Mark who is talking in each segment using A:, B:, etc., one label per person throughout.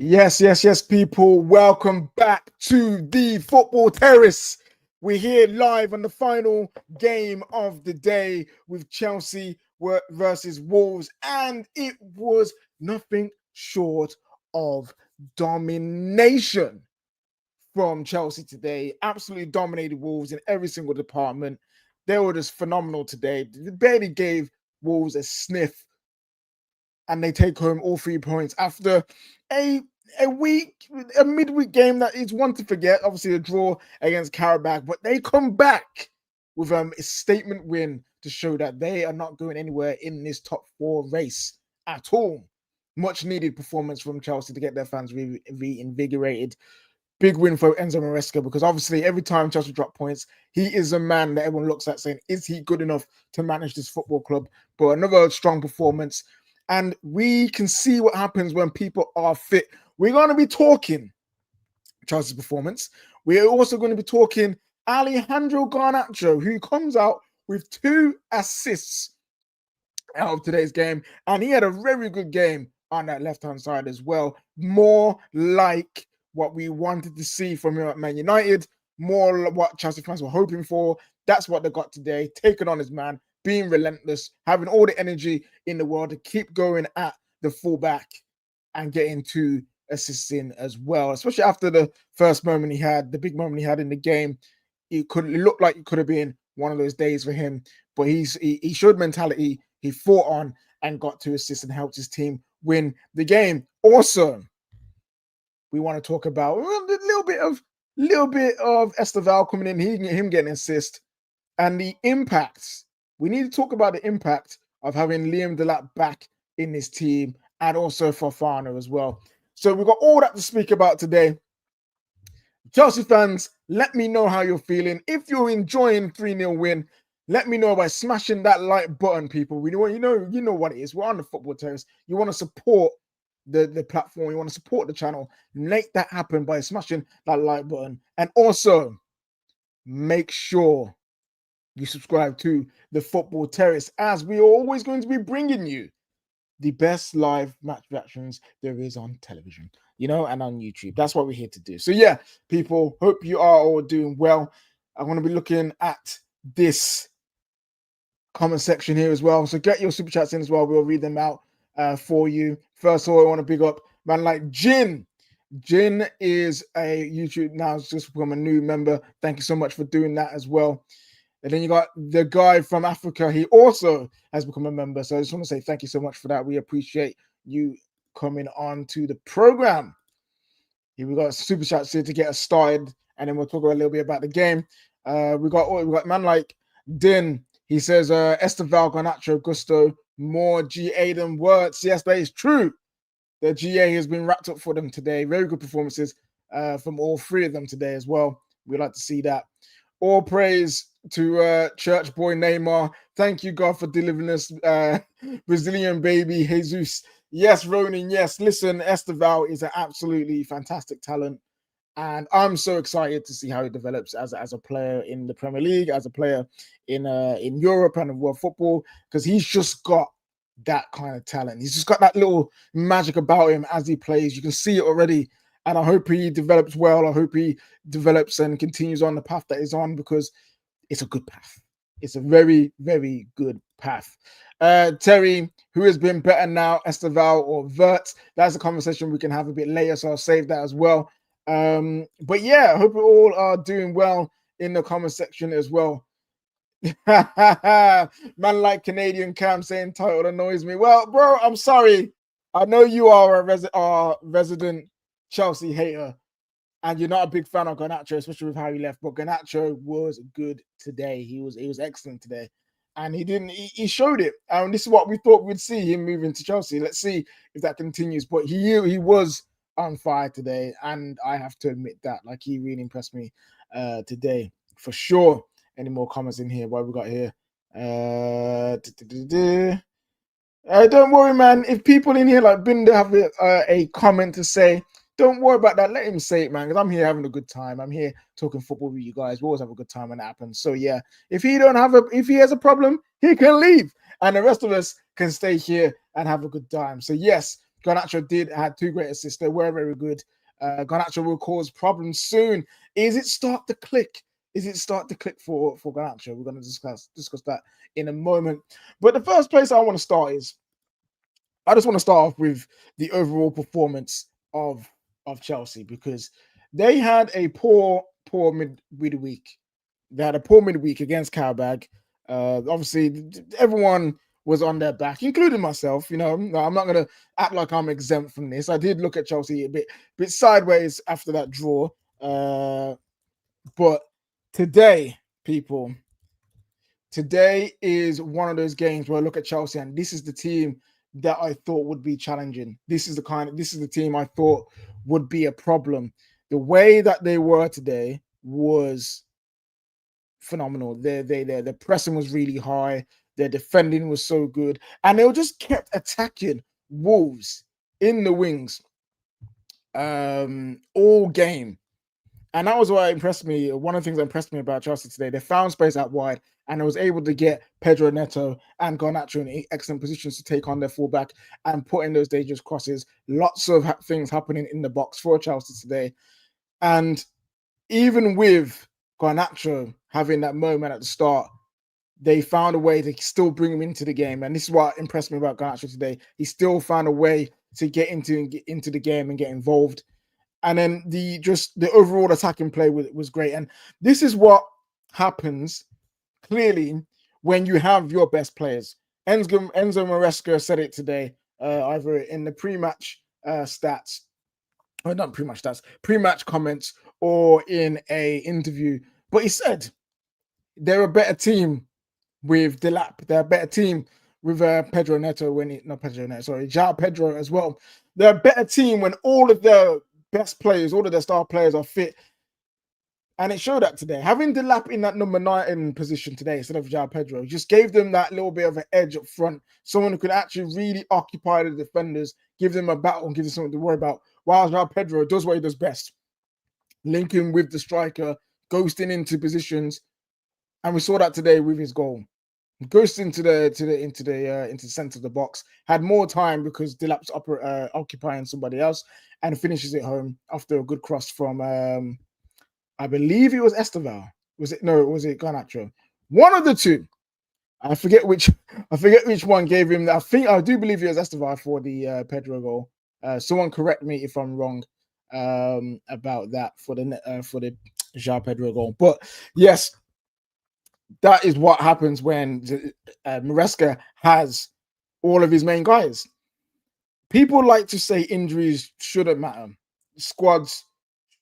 A: Yes, people. Welcome back to the Football Terrace. We're here live on the final game of the day with Chelsea versus Wolves, and it was nothing short of domination from Chelsea today. Absolutely dominated Wolves in every single department. They were just phenomenal today. They barely gave Wolves a sniff, and they take home all 3 points after a midweek game that is one to forget. Obviously, a draw against Karabakh, but they come back with a statement win to show that they are not going anywhere in this top 4 race at all. Much needed performance from Chelsea to get their fans reinvigorated. Big win for Enzo Maresca, because obviously every time Chelsea drop points, he is a man that everyone looks at saying, is he good enough to manage this football club? But another strong performance. And we can see what happens when people are fit. We're going to be talking Chelsea's performance. We're also going to be talking Alejandro Garnacho, who comes out with 2 assists out of today's game. And he had a very good game on that left-hand side as well. More like what we wanted to see from him at Man United. More what Chelsea fans were hoping for. That's what they got today. Taking on his man, being relentless, having all the energy in the world to keep going at the fullback and getting 2 assists in as well, especially after the first moment he had, the big moment he had in the game. It looked like it could have been one of those days for him, but he showed mentality. He fought on and got 2 assists and helped his team win the game. Also, we want to talk about a little bit of Estevao coming in, him getting an assist, and the impacts. We need to talk about the impact of having Liam Delap back in this team, and also Fofana as well. So we've got all that to speak about today. Chelsea fans, let me know how you're feeling. If you're enjoying 3-0 win, let me know by smashing that like button, people. You know what it is. We're on the Football Terrace. You want to support the platform. You want to support the channel. Make that happen by smashing that like button. And also, make sure you subscribe to the Football Terrace, as we are always going to be bringing you the best live match reactions there is on television, and on YouTube. That's what we're here to do. So yeah, people, hope you are all doing well. I'm going to be looking at this comment section here as well. So get your super chats in as well. We'll read them out for you. First of all, I want to big up man like Jin. Jin is a YouTube now, just become a new member. Thank you so much for doing that as well. And then you got the guy from Africa. He also has become a member. So I just want to say thank you so much for that. We appreciate you coming on to the program. Here we got super chats here to get us started, and then we'll talk a little bit about the game. We got man like Din. He says Estevao, Garnacho, Gusto, more GA than words. Yes, that is true. The GA has been wrapped up for them today. Very good performances from all 3 of them today as well. We'd like to see that. All praise to church boy Neymar. Thank you, God, for delivering us Brazilian baby Jesus. Yes, Ronan, yes. Listen, Estevao is an absolutely fantastic talent, and I'm so excited to see how he develops as a player in the Premier League, as a player in Europe and in world football, because he's just got that kind of talent. He's just got that little magic about him as he plays. You can see it already. And I hope he develops well. I hope he develops and continues on the path that he's on, because it's a good path. It's a very, very good path. Terry, who has been better now, Estevao or Vert? That's a conversation we can have a bit later, so I'll save that as well. But yeah, I hope you all are doing well in the comment section as well. Man like Canadian Cam saying title annoys me. Well, bro, I'm sorry. I know you are a resident Chelsea hater, and you're not a big fan of Garnacho, especially with how he left. But Garnacho was good today. He was excellent today, and he showed it. And this is what we thought we'd see him moving to Chelsea. Let's see if that continues. But he was on fire today, and I have to admit that, like, he really impressed me today for sure. Any more comments in here? What we got here? Don't worry, man. If people in here like Binder have a comment to say, Don't worry about that. Let him say it, man, because I'm here having a good time. I'm here talking football with you guys. We always have a good time when it happens. So yeah, if he has a problem, he can leave, and the rest of us can stay here and have a good time. So yes, Garnacho had 2 great assists. They were very good. Garnacho will cause problems soon. Is it start to click? Is it start to click for Garnacho? We're going to discuss that in a moment. But the first place I want to start is, I just want to start off with the overall performance of Chelsea, because they had a poor midweek. They had a poor midweek against Karabag. Obviously, everyone was on their back, including myself. You know, I'm not going to act like I'm exempt from this. I did look at Chelsea a bit sideways after that draw. But today, people, today is one of those games where I look at Chelsea and this is the team that I thought would be challenging. This is the team I thought would be a problem. The way that they were today was phenomenal. Their pressing was really high. Their defending was so good. And they just kept attacking Wolves in the wings all game. And that was what impressed me. One of the things that impressed me about Chelsea today, they found space out wide and they was able to get Pedro Neto and Garnacho in excellent positions to take on their fullback and put in those dangerous crosses. Lots of things happening in the box for Chelsea today. And even with Garnacho having that moment at the start, they found a way to still bring him into the game. And this is what impressed me about Garnacho today. He still found a way to get into the game and get involved. And then the overall attacking play was great. And this is what happens clearly when you have your best players. Enzo Maresca said it today, either in the pre-match stats, or not pre-match stats, pre-match comments, or in a interview. But he said they're a better team with Delap. They're a better team with Pedro Neto João Pedro as well. They're a better team when all of their best players, all of their star players are fit. And it showed that today. Having Delap in that number 9 position today instead of João Pedro just gave them that little bit of an edge up front. Someone who could actually really occupy the defenders, give them a battle and give them something to worry about. While João Pedro does what he does best. Linking with the striker, ghosting into positions. And we saw that today with his goal. Goes into the center of the box, had more time because Delap's occupying somebody else, and finishes it home after a good cross from I believe it was Estevao. Was it Garnacho? One of the two. I forget which one gave him that. I do believe it was Estevao for the Pedro goal. Someone correct me if I'm wrong about that for the João Pedro goal. But yes, that is what happens when Maresca has all of his main guys. People like to say injuries shouldn't matter. Squads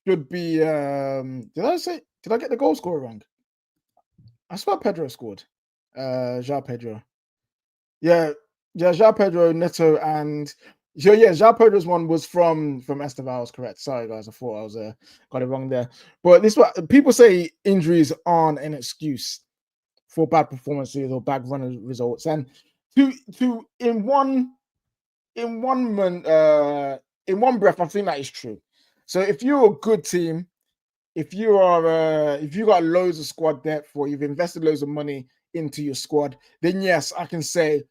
A: should be. Did I get the goal scorer wrong? I swear Pedro scored. João Pedro. Yeah, João Pedro, Neto, and João Pedro's one was from Estevao, correct. Sorry, guys, I thought I was got it wrong there. But this what people say: injuries aren't an excuse for bad performances or bad run results. And in one breath, I think that is true. So if you're a good team, if you got loads of squad depth or you've invested loads of money into your squad, then yes, I can say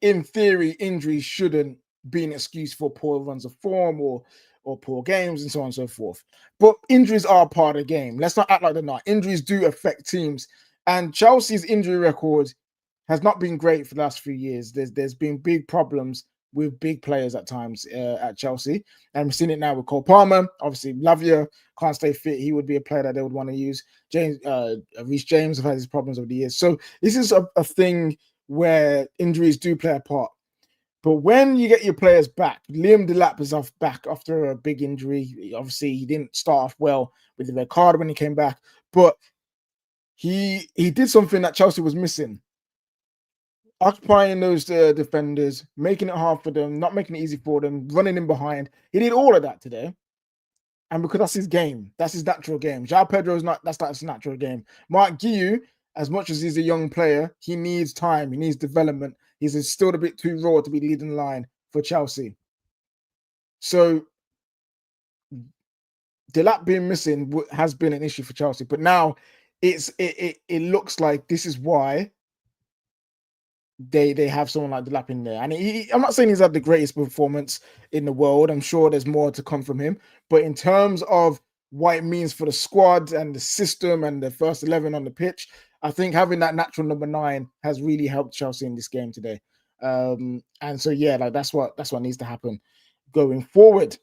A: in theory injuries shouldn't be an excuse for poor runs of form or poor games and so on and so forth. But injuries are part of the game. Let's not act like they're not. Injuries do affect teams. And Chelsea's injury record has not been great for the last few years. There's been big problems with big players at times at Chelsea. And we've seen it now with Cole Palmer. Obviously, Lavia can't stay fit. He would be a player that they would want to use. Reece James have had his problems over the years. So this is a thing where injuries do play a part. But when you get your players back, Liam Delap is back after a big injury. Obviously, he didn't start off well with the red card when he came back. But he did something that Chelsea was missing. Occupying those defenders, making it hard for them, not making it easy for them, running in behind. He did all of that today. And because that's his game, that's his natural game. João Pedro is not, that's his natural game. Mark Guiu, as much as he's a young player, he needs time, he needs development. He's still a bit too raw to be leading the line for Chelsea. So Delap being missing has been an issue for Chelsea, but now it looks like this is why they have someone like Delap in there. And I'm not saying he's had the greatest performance in the world. I'm sure there's more to come from him. But in terms of what it means for the squad and the system and the first 11 on the pitch, I think having that natural number 9 has really helped Chelsea in this game today. And so yeah, like that's what needs to happen going forward.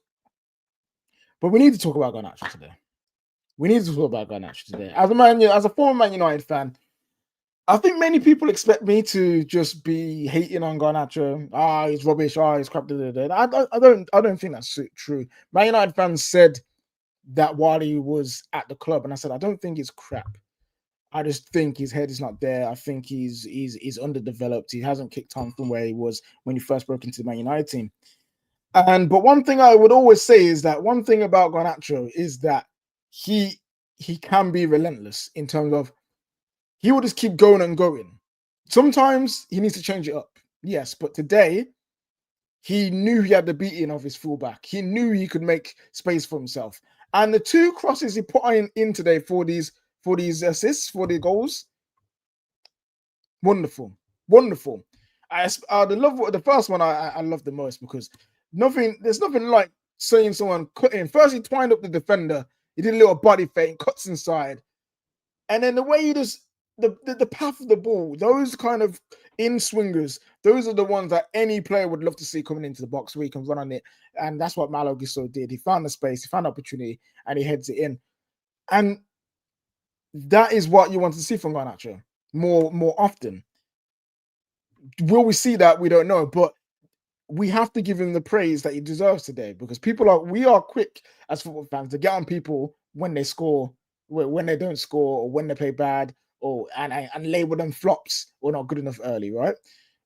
A: But we need to talk about Garnacho today. As a former Man United fan, I think many people expect me to just be hating on Garnacho. He's rubbish. He's crap. I don't think that's true. Man United fans said that while he was at the club, and I said I don't think he's crap. I just think his head is not there. I think he's underdeveloped. He hasn't kicked on from where he was when he first broke into the Man United team. But one thing I would always say is that one thing about Garnacho is that he can be relentless in terms of he will just keep going and going. Sometimes he needs to change it up. Yes, but today he knew he had the beating of his fullback. He knew he could make space for himself. And the 2 crosses he put in today for these assists, for the goals, wonderful. The first one I love the most because there's nothing like seeing someone cut in. First, he twined up the defender. He did a little body feint, cuts inside. And then the way he just, the path of the ball, those kind of in-swingers, those are the ones that any player would love to see coming into the box where he can run on it. And that's what Malo Gusto did. He found the space, he found the opportunity, and he heads it in. And that is what you want to see from Garnacho more often. Will we see that? We don't know. But we have to give him the praise that he deserves today because we are quick as football fans to get on people when they score, when they don't score, or when they play bad, and label them flops or not good enough early, right?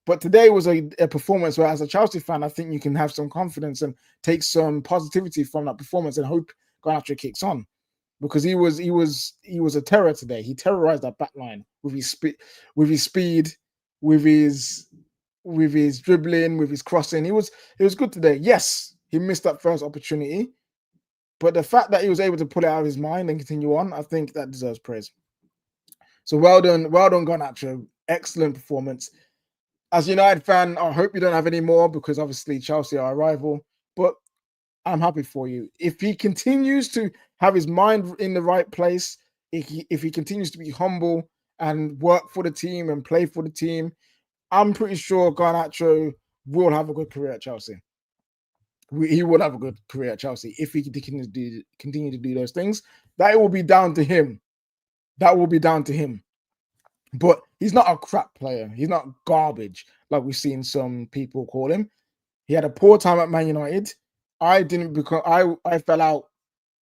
A: But today was a performance where, as a Chelsea fan, I think you can have some confidence and take some positivity from that performance and hope Garnacho kicks on because he was a terror today. He terrorized that back line with his speed, with his dribbling, with his crossing. He was good today. Yes, he missed that first opportunity, but the fact that he was able to pull it out of his mind and continue on, I think that deserves praise. So well done, Garnacho. Excellent performance. As a United fan, I hope you don't have any more because obviously Chelsea are a rival, but I'm happy for you. If he continues to have his mind in the right place, if he continues to be humble and work for the team and play for the team, I'm pretty sure Garnacho will have a good career at Chelsea. He will have a good career at Chelsea if he continue to do those things. That will be down to him. But he's not a crap player. He's not garbage like we've seen some people call him. He had a poor time at Man United. I didn't because I fell out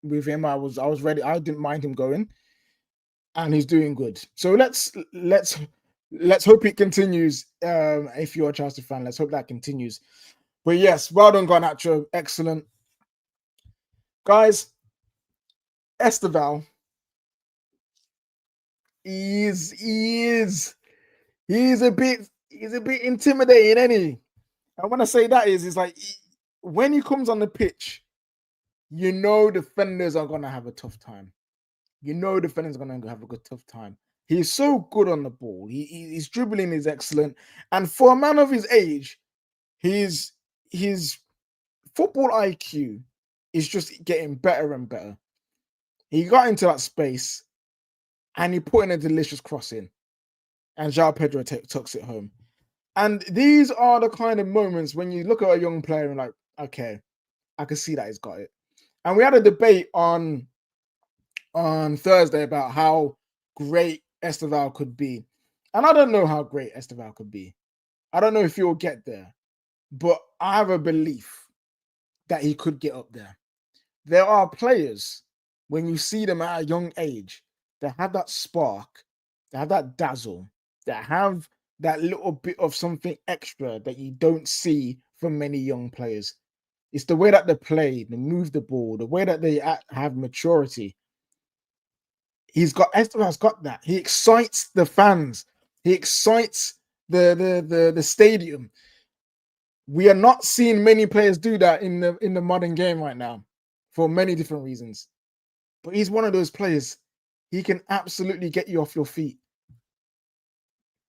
A: with him. I was ready. I didn't mind him going, and he's doing good. So let's hope it continues. If you're a Chelsea fan, let's hope that continues. But yes, well done, Garnacho. Excellent. Guys, Estevao, he's a bit intimidating, isn't he? And when I say that is like when he comes on the pitch, you know defenders are gonna have a tough time. Tough time. He's so good on the ball. His dribbling is excellent, and for a man of his age, his football IQ is just getting better and better. He got into that space, and he put in a delicious crossing, and João Pedro tucks it home. And these are the kind of moments when you look at a young player and like, okay, I can see that he's got it. And we had a debate on Thursday about how great Estevao could be. And I don't know how great Estevao could be. I don't know if he'll get there. But I have a belief that he could get up there. There are players, when you see them at a young age, that have that spark, that have that dazzle, that have that little bit of something extra that you don't see from many young players. It's the way that they play, they move the ball, the way that they have maturity. Estevao's got that. He excites the fans. He excites the stadium. We are not seeing many players do that in the modern game right now for many different reasons. But he's one of those players. He can absolutely get you off your feet.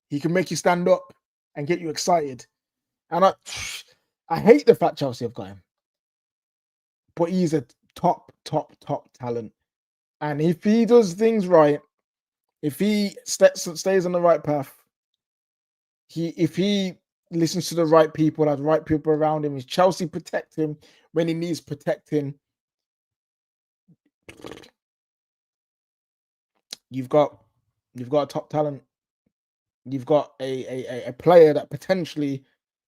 A: He can make you stand up and get you excited. And I hate the fact Chelsea have got him. But he's a top talent. And if he does things right, if he stays on the right path, if he listens to the right people, has the right people around him, if Chelsea protect him when he needs protecting, you've got a top talent. You've got a player that potentially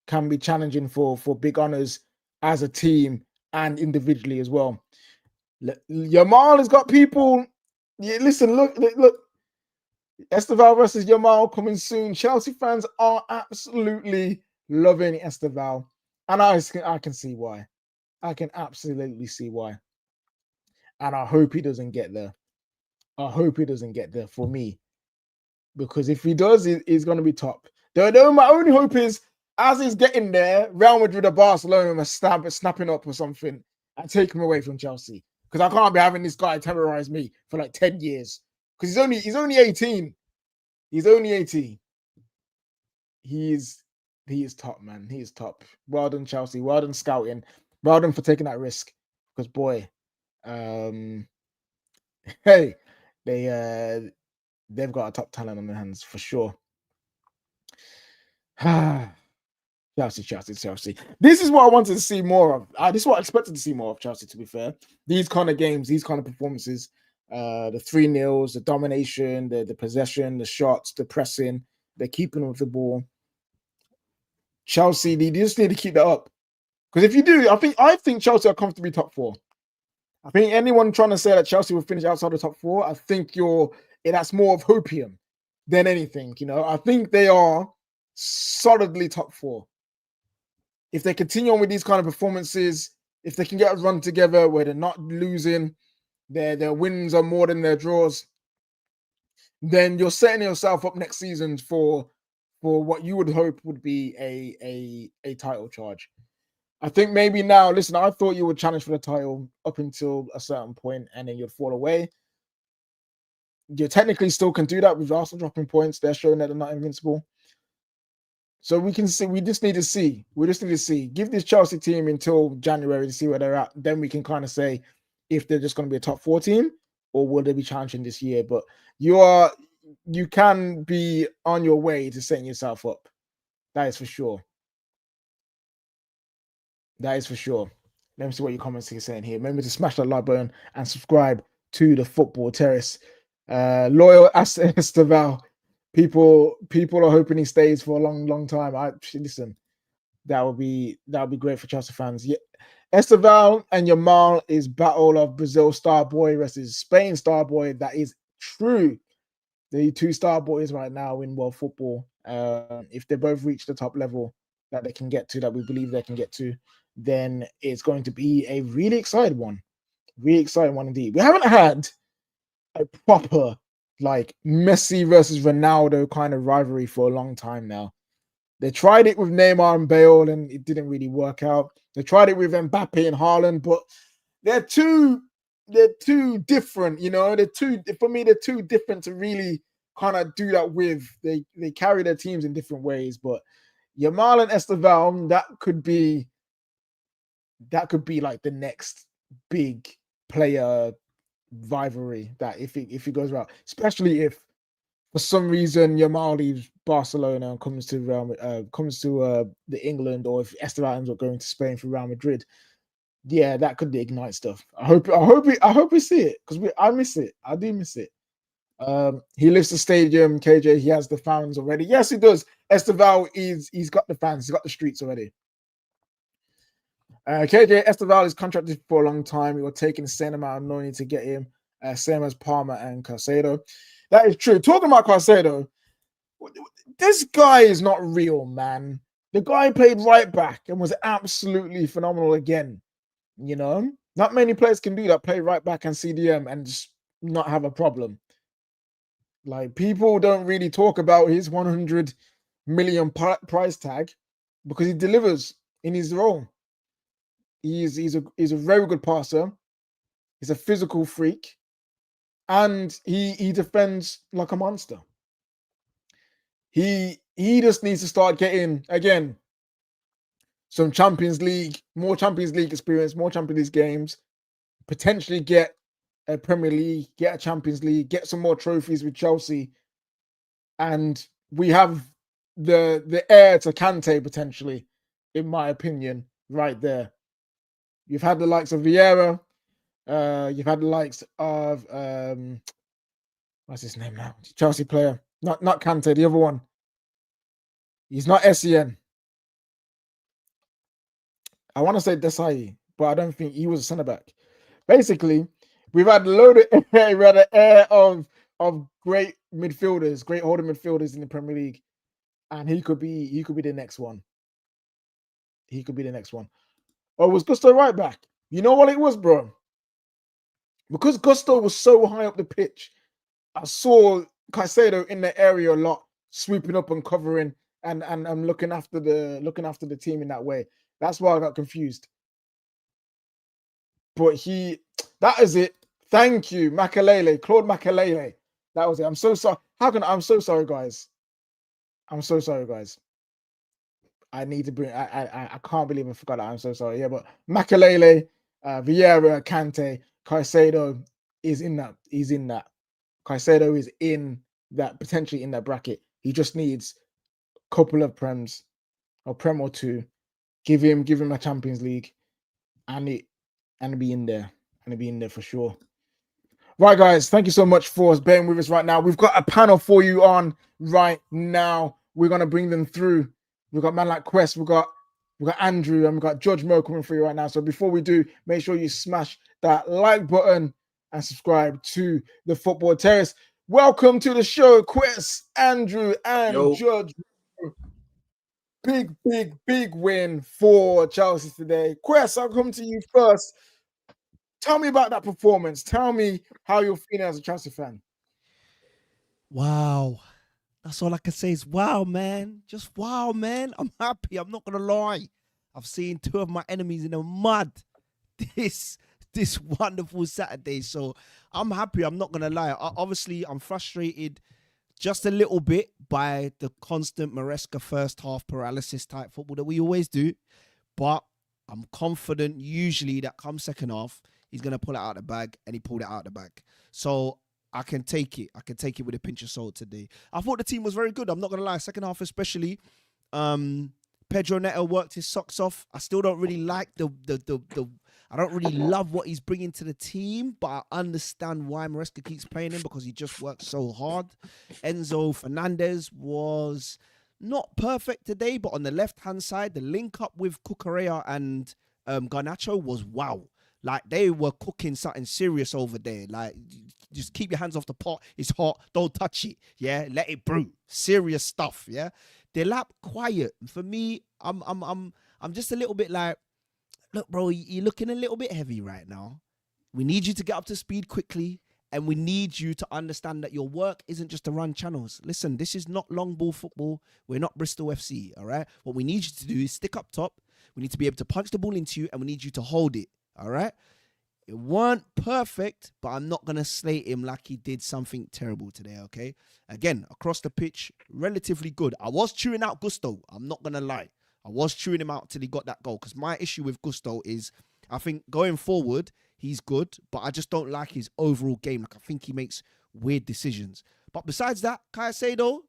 A: can be challenging for big honors as a team and individually as well. Yamal has got people. Yeah, listen, look. Estevao versus Yamal coming soon. Chelsea fans are absolutely loving Estevao, and I can see why. I can absolutely see why. And I hope he doesn't get there. I hope he doesn't get there for me. Because if he does, he's going to be top. Though my only hope is, as he's getting there, Real Madrid or Barcelona must snapping up or something and take him away from Chelsea. Because I can't be having this guy terrorize me for like 10 years. Because he's only 18. He's only 18. He is top, man. He is top. Well done, Chelsea. Well done, scouting. Well done for taking that risk. Because boy, hey, they've got a top talent on their hands for sure. Chelsea. This is what I wanted to see more of. This is what I expected to see more of Chelsea, to be fair. These kind of games, these kind of performances, the 3-0s, the domination, the possession, the shots, the pressing, the keeping of the ball. Chelsea, they just need to keep that up. Because if you do, I think Chelsea are comfortably top 4. I think anyone trying to say that Chelsea will finish outside the top 4, I think that's more of hopium than anything. I think they are solidly top 4. If they continue on with these kind of performances, if they can get a run together where they're not losing, their wins are more than their draws, then you're setting yourself up next season for what you would hope would be a title charge. I think maybe now, listen, I thought you would challenge for the title up until a certain point and then you'd fall away. You technically still can do that with Arsenal dropping points. They're showing that they're not invincible. So we can see, we just need to see. Give this Chelsea team until January to see where they're at. Then we can kind of say if they're just going to be a top 4 team or will they be challenging this year. But you can be on your way to setting yourself up. That is for sure. Let me see what your comments are saying here. Remember to smash that like button and subscribe to the Football Terrace. Loyal Estevao. People are hoping he stays for a long time. Listen, that would be great for Chelsea fans. Yeah, Estevao and Yamal is battle of Brazil star boy versus Spain star boy. That is true. The 2 star boys right now in world football. If they both reach the top level that they can get to, that we believe they can get to, then it's going to be a really exciting one. Really exciting one indeed. We haven't had a proper like Messi versus Ronaldo kind of rivalry for a long time now. They tried it with Neymar and Bale and it didn't really work out. They tried it with Mbappe and Haaland, but they're too different, they're too different to really kind of do that with. They carry their teams in different ways, but Yamal and Estevao, that could be like the next big player rivalry that if it goes well, especially if for some reason Yamal leaves Barcelona and comes to the England, or if Estevao ends up going to Spain for Real Madrid. Yeah, that could ignite stuff. I hope we see it because I miss it. I do miss it. He lifts the stadium, KJ. He has the fans already. Yes, he does. Estevao he's got the fans. He's got the streets already. KJ Estevao is contracted for a long time. He was taking the same amount of money to get him, same as Palmer and Caicedo. That is true. Talking about Caicedo, this guy is not real, man. The guy played right back and was absolutely phenomenal again. Not many players can do that, play right back and CDM and just not have a problem. Like, people don't really talk about his 100 million price tag because he delivers in his role. He's a very good passer. He's a physical freak. and he defends like a monster. He just needs to start getting again some Champions League, more Champions League experience, more Champions League games, potentially get a Premier League, get a Champions League, get some more trophies with Chelsea, and we have the heir to Kante potentially, in my opinion, right there. You've had the likes of Vieira, you've had the likes of what's his name now? Chelsea player, not Kante, the other one. He's not Sen. I want to say Desai, but I don't think he was a centre back. Basically, we've had a load of air, we had an air of great midfielders, great holding midfielders in the Premier League, and he could be the next one. He could be the next one. Oh, was Gusto right back? You know what it was, bro? Because Gusto was so high up the pitch, I saw Caicedo in the area a lot, sweeping up and covering and looking after the team in that way. That's why I got confused. But that is it. Thank you, Makalele, Claude Makalele. That was it. I'm so sorry. I'm so sorry, guys. I'm so sorry, guys. I need to bring. I can't believe I forgot that. I'm so sorry. Yeah, but Makalele, Vieira, Kante, Caicedo is in that. He's in that. Caicedo is in that, potentially in that bracket. He just needs a couple of prems, or prem or two. Give him a Champions League, and be in there, for sure. Right, guys, thank you so much for being with us right now. We've got a panel for you on right now. We're gonna bring them through. We've got man like Quest, we've got Andrew, and we've got Judge Mo coming for you right now. So before we do, make sure you smash that like button and subscribe to the Football Terrace. Welcome to the show, Quest, Andrew, and Judge. Big win for Chelsea today. Quest, I'll come to you first. Tell me about that performance. Tell me how you're feeling as a Chelsea fan.
B: Wow. That's all I can say is wow, man. Just wow, man. I'm happy. I'm not going to lie. I've seen two of my enemies in the mud this wonderful Saturday. So I'm happy. I'm not going to lie. Obviously, I'm frustrated just a little bit by the constant Maresca first half paralysis type football that we always do. But I'm confident usually that come second half, he's going to pull it out of the bag, and he pulled it out of the bag. So I can take it. I can take it with a pinch of salt today. I thought the team was very good. I'm not going to lie. Second half especially, Pedro Neto worked his socks off. I still don't really like I don't really love what he's bringing to the team, but I understand why Maresca keeps playing him, because he just works so hard. Enzo Fernandez was not perfect today, but on the left-hand side, the link up with Cucurella and Garnacho was wow. Like, they were cooking something serious over there. Like, just keep your hands off the pot. It's hot. Don't touch it. Yeah, let it brew. Serious stuff. Yeah, Delap quiet. For me, I'm just a little bit like, look, bro, you're looking a little bit heavy right now. We need you to get up to speed quickly, and we need you to understand that your work isn't just to run channels. Listen, this is not long ball football. We're not Bristol FC, all right? What we need you to do is stick up top. We need to be able to punch the ball into you, and we need you to hold it, all right? It weren't perfect, but I'm not going to slate him like he did something terrible today, okay? Again, across the pitch, relatively good. I was chewing out Gusto. I'm not going to lie. I was chewing him out till he got that goal, because my issue with Gusto is, I think going forward, he's good, but I just don't like his overall game. Like, I think he makes weird decisions. But besides that, Caicedo,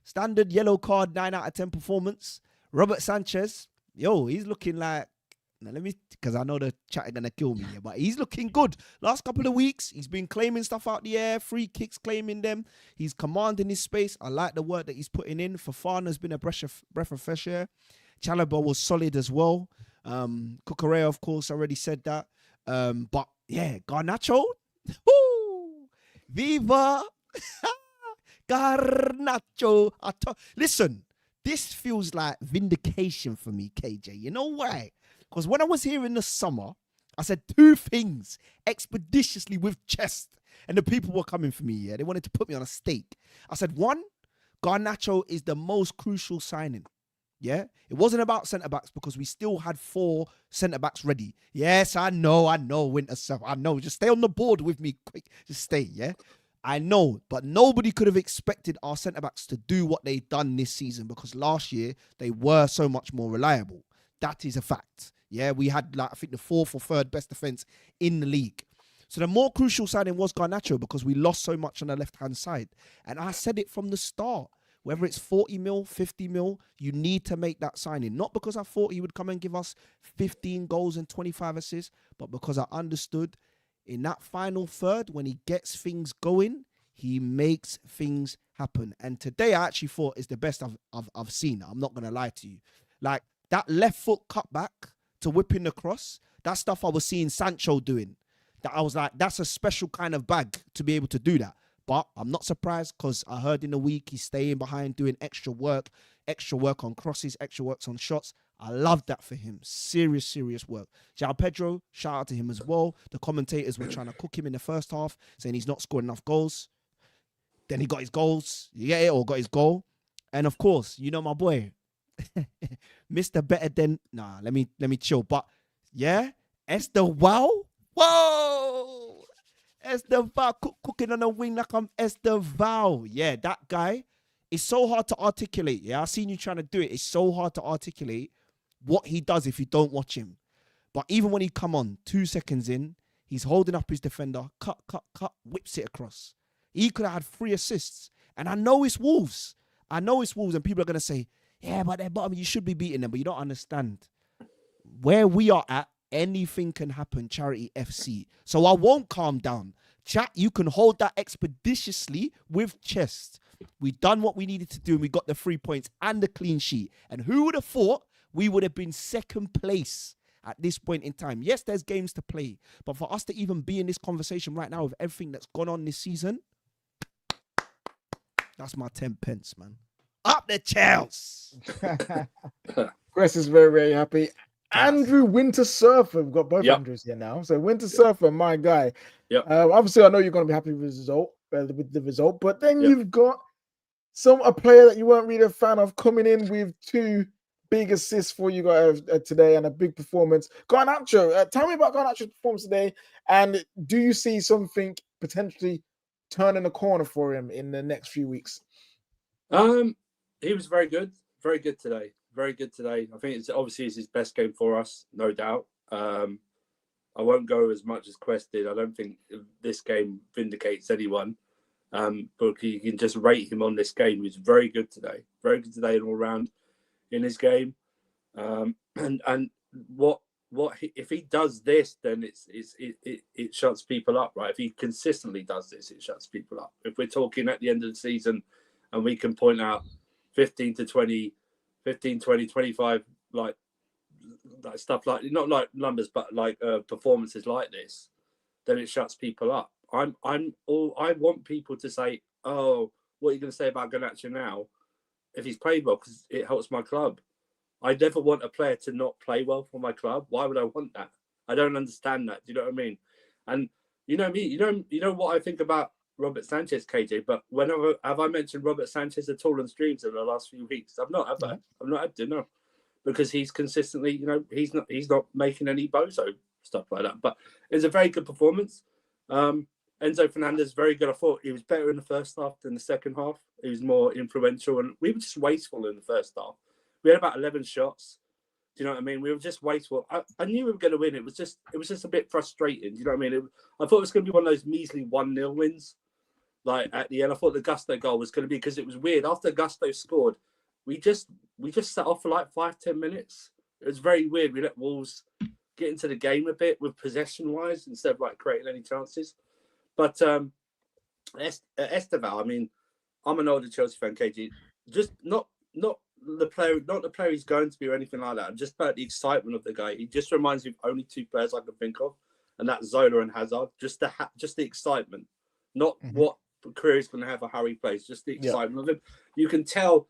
B: standard yellow card, 9 out of 10 performance. Robert Sanchez, he's looking like, now let me, because I know the chat are going to kill me here, but he's looking good. Last couple of weeks, he's been claiming stuff out the air, free kicks, claiming them. He's commanding his space. I like the work that he's putting in. Fofana's been a breath of fresh air. Chalobah was solid as well. Cucurella, of course, already said that. But yeah, Garnacho. Woo! Viva Garnacho. Listen, this feels like vindication for me, KJ. You know why? Because when I was here in the summer, I said two things expeditiously with chest, and the people were coming for me. Yeah, they wanted to put me on a stake. I said, one, Garnacho is the most crucial signing. Yeah, it wasn't about centre backs because we still had 4 centre backs ready. Yes, I know, Winter Self. I know. Just stay on the board with me, quick. Just stay, yeah. I know, but nobody could have expected our centre backs to do what they've done this season because last year they were so much more reliable. That is a fact. Yeah, we had like I think the 4th or 3rd best defense in the league. So the more crucial signing was Garnacho because we lost so much on the left-hand side. And I said it from the start. Whether it's 40 mil, 50 mil, you need to make that signing. Not because I thought he would come and give us 15 goals and 25 assists, but because I understood in that final third, when he gets things going, he makes things happen. And today I actually thought is the best I've seen. I'm not going to lie to you. Like that left foot cutback to whipping the cross, that stuff I was seeing Sancho doing. That I was like, that's a special kind of bag to be able to do that. But I'm not surprised because I heard in the week he's staying behind doing extra work on crosses, extra works on shots. I love that for him. Serious work. João Pedro, shout out to him as well. The commentators were trying to cook him in the first half, saying he's not scored enough goals. Then he got his goals. Yeah, or got his goal. And of course, you know my boy, Mr. Better Than... Nah, let me chill. But yeah, Estevao. Whoa! Estevao cooking on a wing like I'm Estevao. Yeah, that guy is so hard to articulate. Yeah, I've seen you trying to do it. It's so hard to articulate what he does if you don't watch him. But even when he come on, 2 seconds in, he's holding up his defender, cut, whips it across. He could have had 3 assists. And I know it's Wolves. And people are going to say, yeah, but they're bottom. You should be beating them. But you don't understand. Where we are at, anything can happen, Charity FC. So I won't calm down. Chat, you can hold that expeditiously with chest. We done what we needed to do and we got the 3 points and the clean sheet. And who would have thought we would have been 2nd place at this point in time? Yes, there's games to play. But for us to even be in this conversation right now with everything that's gone on this season, that's my 10 pence, man. Up the Chelsea.
A: Chris is very happy. Andrew Winter Surfer. We've got both Andrews here now. So Winter Surfer, my guy. Obviously, I know you're going to be happy with the result, but then you've got a player that you weren't really a fan of coming in with 2 big assists for you guys today and a big performance. Garnacho, tell me about Garnacho's performance today, and do you see something potentially turning a corner for him in the next few weeks?
C: He was very good today. Very good today. I think it's his best game for us, no doubt. I won't go as much as Quest did. I don't think this game vindicates anyone. But you can just rate him on this game. He's very good today. Very good today all round in his game. And what if he does this, then it shuts people up, right? If he consistently does this, it shuts people up. If we're talking at the end of the season and we can point out 15, 20, 25, like stuff like, not like numbers, but like performances like this, then it shuts people up. I want people to say, oh, what are you going to say about Garnacho now? If he's played well, because it helps my club. I never want a player to not play well for my club. Why would I want that? I don't understand that. Do you know what I mean? And you know me, you know what I think about Robert Sanchez, KJ, but whenever have I mentioned Robert Sanchez at all on streams in the last few weeks? I've not, have I? I've not had to, no. Because he's consistently, he's not making any bozo stuff like that. But it's a very good performance. Enzo Fernandez, very good. I thought he was better in the first half than the second half. He was more influential, and we were just wasteful in the first half. We had about 11 shots. Do you know what I mean? We were just wasteful. I knew we were going to win. It was just a bit frustrating. Do you know what I mean? I thought it was going to be one of those measly 1-0 wins. Like at the end, I thought the Gusto goal was going to be, because it was weird. After Gusto scored, we just sat off for like 5-10 minutes. It was very weird. We let Wolves get into the game a bit with possession-wise instead of like creating any chances. But Estevao, I mean, I'm an older Chelsea fan, KG. Just not the player he's going to be or anything like that. Just about the excitement of the guy. He just reminds me of only 2 players I can think of, and that's Zola and Hazard. Just the excitement, not what career he's going to have or how he plays. Just the excitement of him. You can tell,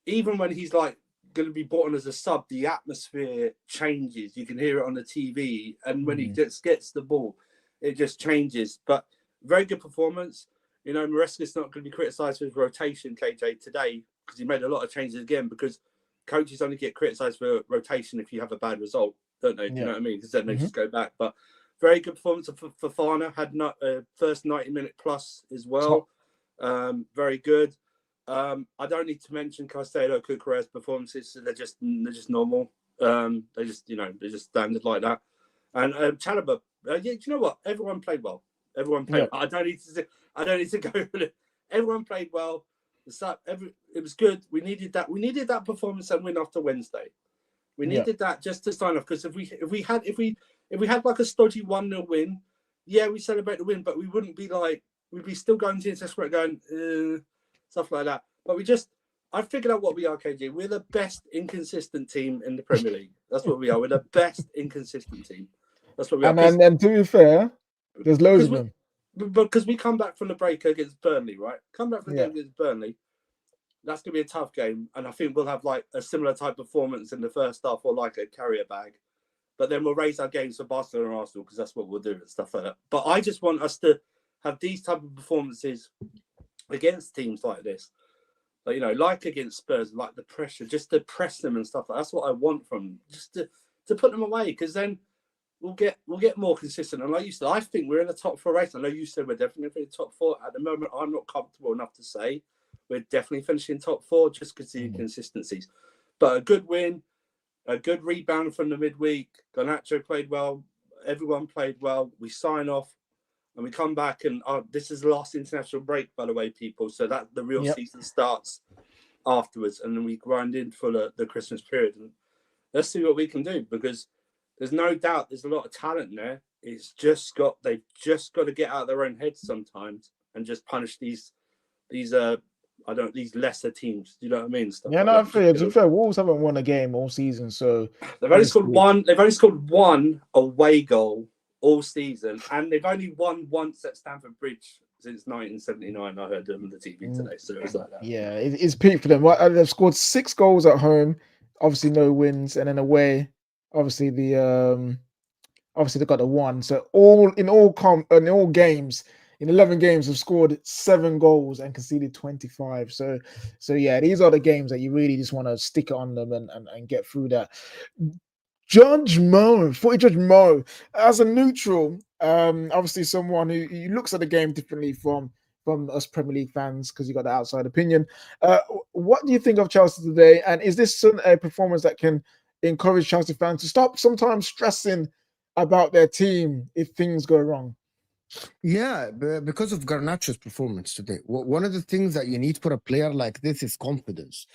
C: even when he's like going to be brought on as a sub, the atmosphere changes. You can hear it on the TV, and when he just gets the ball, it just changes. But very good performance. Maresca's not going to be criticised for his rotation, KJ, today, because he made a lot of changes again, because coaches only get criticised for rotation if you have a bad result, don't they? Do you know what I mean? Because then they just go back. But very good performance for Fofana. Had first 90-minute plus as well. Very good. I don't need to mention Caicedo, Cucurella's performances. They're just normal. They're just standard like that. And Chalobah, you know what? Everyone played well. Everyone played. I don't need to go with it. Everyone played well. It was good. We needed that. We needed that performance and win after Wednesday. We needed that just to sign off. Because if we had like a stodgy 1-0 win, we celebrate the win, but we wouldn't be like, we'd be still going to the square going stuff like that. But I figured out what we are, KG. We're the best inconsistent team in the Premier League. That's what we are. We're the best inconsistent team. That's what we are.
A: And to be fair, there's loads of them.
C: Because we come back from the break against Burnley, right? Come back from the game against Burnley. That's going to be a tough game. And I think we'll have like a similar type performance in the first half or like a carrier bag. But then we'll raise our games for Barcelona and Arsenal because that's what we'll do and stuff like that. But I just want us to have these type of performances against teams like this. Like, like against Spurs, like the pressure, just to press them and stuff. That's what I want from them, just to put them away, because then we'll get more consistent. And like you said, I think we're in the top 4 race. I know you said we're definitely in the top 4. At the moment, I'm not comfortable enough to say we're definitely finishing top 4 just because of the inconsistencies. But a good win, a good rebound from the midweek. Garnacho played well. Everyone played well. We sign off. And we come back, and this is the last international break, by the way, people. So that the real season starts afterwards, and then we grind in for the Christmas period. And let's see what we can do, because there's no doubt there's a lot of talent there. They've just got to get out of their own heads sometimes and just punish these lesser teams. Do you know what I mean? Stuff
A: To be fair, Wolves haven't won a game all season, so
C: they've only scored one away goal all season, and they've only won once at Stamford Bridge since 1979. I heard them on the TV today, so it was like that.
A: Yeah, it's peak for them. They've scored 6 goals at home, obviously no wins, and then away, obviously they've got the 1. So in all games, in 11 games, have scored 7 goals and conceded 25. So yeah, these are the games that you really just want to stick it on them and get through that. Judge Mo, as a neutral, obviously someone who looks at the game differently from us Premier League fans, because you got the outside opinion. What do you think of Chelsea today? And is this a performance that can encourage Chelsea fans to stop sometimes stressing about their team if things go wrong?
D: Yeah, because of Garnacho's performance today. One of the things that you need for a player like this is confidence.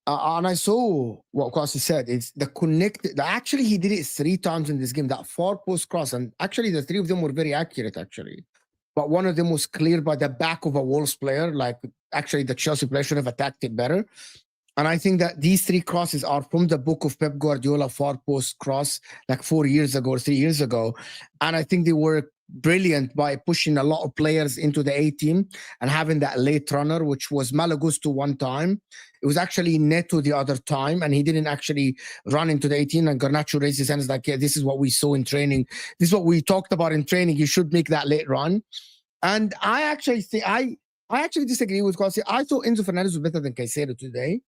D: And I saw what Kwasi said. It's the connected. Actually, he did it 3 times in this game. That far post cross, and actually, the 3 of them were very accurate. Actually, but one of them was cleared by the back of a Wolves player. Like, actually, the Chelsea player should have attacked it better. And I think that these 3 crosses are from the book of Pep Guardiola, far post cross, like 4 years ago or 3 years ago. And I think they were brilliant by pushing a lot of players into the A team and having that late runner, which was Malagusto one time. It was actually Neto the other time, and he didn't actually run into the 18. And Garnacho raised his hands like, yeah, this is what we saw in training. This is what we talked about in training. You should make that late run. And I actually think I actually disagree with Kwasi. I thought Enzo Fernandez was better than Caicedo today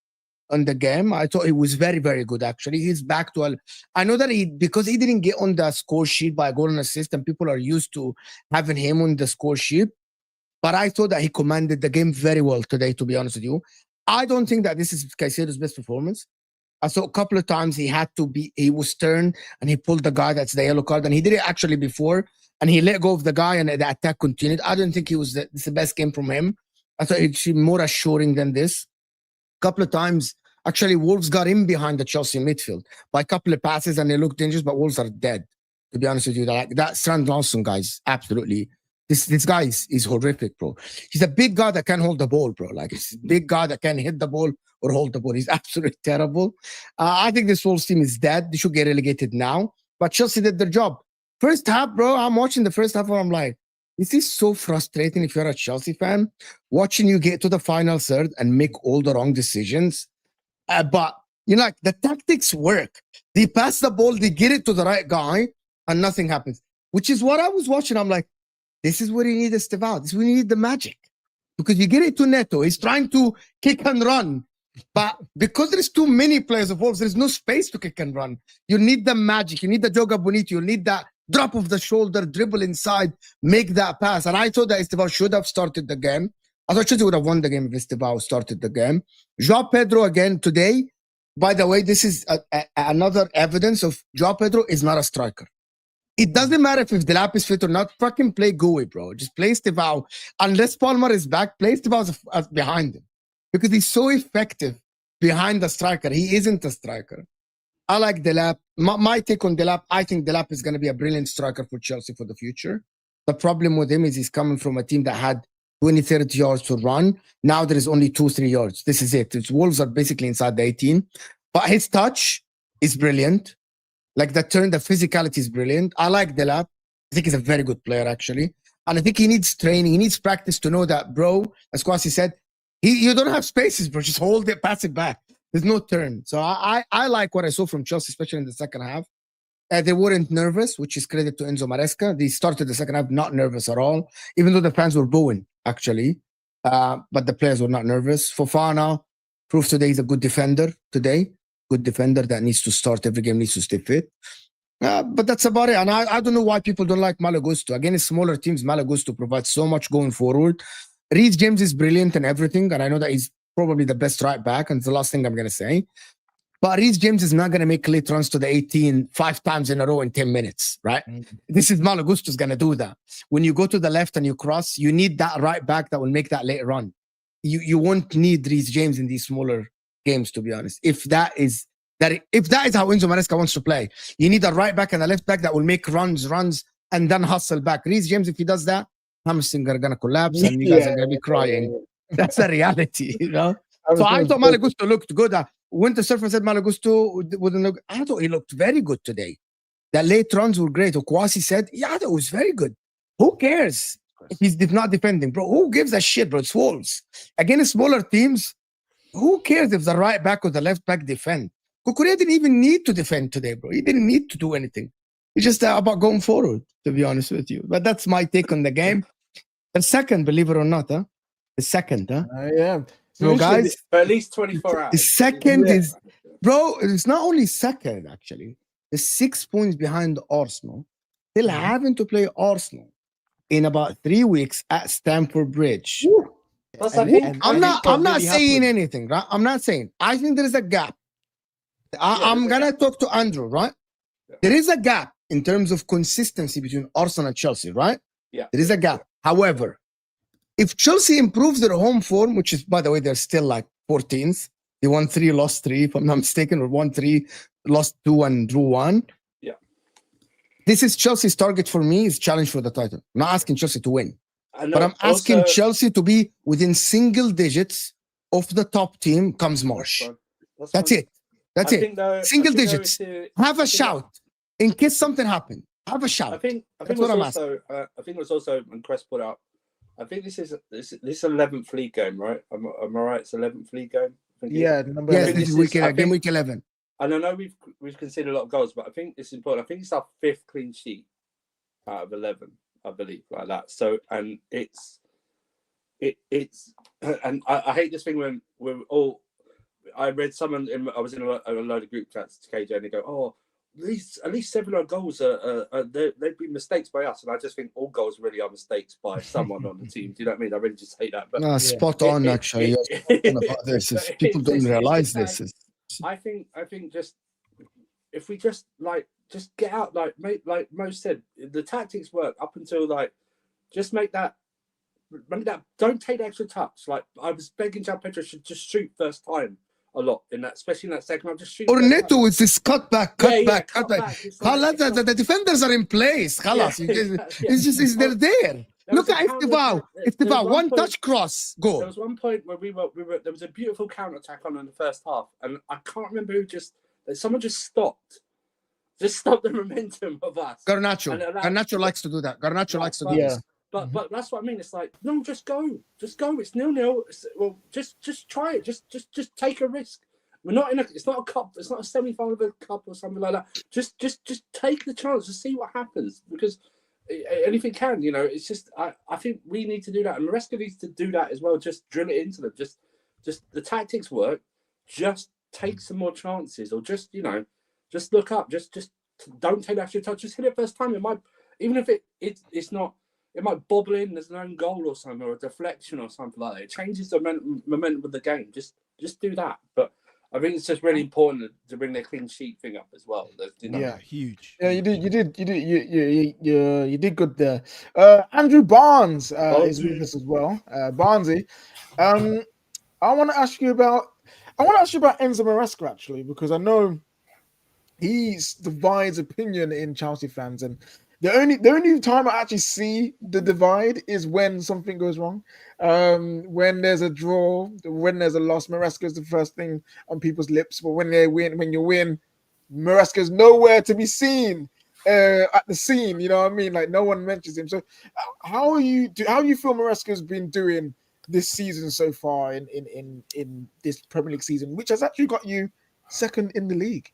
D: on the game. I thought he was very, very good, actually. He's back to I know that because he didn't get on the score sheet by a goal and assist, and people are used to having him on the score sheet. But I thought that he commanded the game very well today, to be honest with you. I don't think that this is Caicedo's best performance. I saw a couple of times he was stern and he pulled the guy that's the yellow card, and he did it actually before, and he let go of the guy and the attack continued. I don't think this is the best game from him. I thought it should be more assuring than this. A couple of times, actually, Wolves got in behind the Chelsea midfield by a couple of passes, and they looked dangerous, but Wolves are dead, to be honest with you. That Strand Lawson, guys, absolutely. This guy is horrific, bro. He's a big guy that can hold the ball, bro. Like, he's a big guy that can hit the ball or hold the ball. He's absolutely terrible. I think this Wolves team is dead. They should get relegated now. But Chelsea did their job. First half, bro, I'm watching the first half and I'm like, this is so frustrating if you're a Chelsea fan, watching you get to the final third and make all the wrong decisions. But, like, the tactics work. They pass the ball, they get it to the right guy, and nothing happens. Which is what I was watching. I'm like, this is where you need Estevao. This is where you need the magic. Because you get it to Neto. He's trying to kick and run. But because there's too many players of Wolves, there's no space to kick and run. You need the magic. You need the Joga Bonito. You need that drop of the shoulder, dribble inside, make that pass. And I thought that Estevao should have started the game. I thought Chelsea would have won the game if Estevao started the game. Joao Pedro again today. By the way, this is another evidence of Joao Pedro is not a striker. It doesn't matter if Delap is fit or not. Fucking play Gui, bro. Just play Estevao. Unless Palmer is back, play Estevao as behind him. Because he's so effective behind the striker. He isn't a striker. I like Delap. My take on Delap, I think Delap is going to be a brilliant striker for Chelsea for the future. The problem with him is he's coming from a team that had 20, 30 yards to run. Now there is only 2-3 yards. This is it. Wolves are basically inside the 18. But his touch is brilliant. Like the turn, the physicality is brilliant. I like Delap. I think he's a very good player, actually. And I think he needs training. He needs practice to know that, bro, as Kwasi said, you don't have spaces, bro. Just hold it, pass it back. There's no turn. So I like what I saw from Chelsea, especially in the second half. They weren't nervous, which is credit to Enzo Maresca. They started the second half not nervous at all, even though the fans were booing, actually. But the players were not nervous. Fofana proved today he's a good defender today. Good defender that needs to start every game, needs to stay fit. But that's about it. And I don't know why people don't like Malo Gusto. Again, it's smaller teams. Malo Gusto provides so much going forward. Reece James is brilliant and everything. And I know that he's probably the best right back. And it's the last thing I'm going to say. But Reece James is not going to make late runs to the 18 5 times in a row in 10 minutes, right? Mm-hmm. This is Malo Gusto's going to do that. When you go to the left and you cross, you need that right back that will make that late run. You won't need Reece James in these smaller games, to be honest. If that is how Enzo Maresca wants to play, you need a right back and a left back that will make runs, and then hustle back. Reece James, if he does that, hamstring are gonna collapse and you guys are gonna be crying. That's a reality, you know. So I thought Malo Gusto looked good. Winter Surfer said Malo Gusto wouldn't look. I thought he looked very good today. The late runs were great. Okwasi said, yeah, I thought it was very good. Who cares if he's not defending, bro? Who gives a shit, bro? It's Wolves. Against smaller teams, who cares if the right back or the left back defend? Kukurea didn't even need to defend today, bro. He didn't need to do anything. It's just about going forward, to be honest with you. But that's my take on the game. The second, believe it or not, huh? The second, huh?
A: Yeah.
D: So, guys,
C: for at least 24 hours.
D: The second is, bro, it's not only second, actually. It's 6 points behind Arsenal. Still having to play Arsenal in about 3 weeks at Stamford Bridge. I'm not saying anything, right? I'm not saying. I think there is a gap. I'm going to talk to Andrew, right? Yeah. There is a gap in terms of consistency between Arsenal and Chelsea, right?
C: Yeah.
D: There is a gap. However, if Chelsea improves their home form, which is, by the way, they're still like 14th. They won 3, lost 3, if I'm not mistaken, or won 3, lost 2, and drew 1.
C: Yeah.
D: This is Chelsea's target for me, is challenge for the title. I'm not asking Chelsea to win. But I'm asking Chelsea to be within single digits of the top team comes March. That's it. That's it. Single digits. Have a shout. In case something happened, have a shout.
C: I think it was also when Crest put out, I think this is 11th league game, right? Am I right? It's 11th league game.
A: Yeah,
D: this is game week 11.
C: And I know we've conceded a lot of goals, but I think it's important. I think it's our 5th clean sheet out of 11, I believe, like that. So, and it's and I hate this thing when we're all. I read someone. I was in a load of group chats to KJ, and they go, "Oh, at least 7 odd goals they've been mistakes by us." And I just think all goals really are mistakes by someone on the team. Do you know what I mean? I really just hate that. But
D: spot on, actually. About this. People don't realize this.
C: I think just if we just get out, like Mo said, the tactics work up until just make that. Don't take the extra touch. Like I was begging Joao Pedro should just shoot first time a lot in that, especially in that second half. Just shoot.
D: Or Neto with this cut back. The defenders are in place. They're there. Look at Estevao. Estevao, one touch cross, goal.
C: There was one point where there was a beautiful counter attack on in the first half, and I can't remember who someone just stopped. Just stop the momentum of us.
D: Garnacho likes to do that. Garnacho likes to do that.
C: But that's what I mean. It's like, no, just go. It's 0-0. Well, just try it. Just take a risk. We're not it's not a cup. It's not a semi-final of a cup or something like that. Just take the chance to see what happens, because anything can. You know, it's just I think we need to do that, and Maresca needs to do that as well. Just drill it into them. Just the tactics work. just take some more chances, or just just look up, just don't take that extra touch, just hit it first time. It might, even if it's not, it might bobble in. There's an own goal or something, or a deflection or something like that. It changes the momentum of the game. Just do that. But I think it's just really important to bring the clean sheet thing up as well.
B: Yeah, huge.
A: Yeah, you did good there. Andrew Barnes is with us as well. Barnesy, I want to ask you about Enzo Maresca actually, because I know he divides opinion in Chelsea fans, and the only time I actually see the divide is when something goes wrong. When there's a draw, when there's a loss, Maresca is the first thing on people's lips. But when you win, Maresca's nowhere to be seen at the scene. You know what I mean? Like no one mentions him. So how do you feel Maresca's been doing this season so far in this Premier League season, which has actually got you second in the league?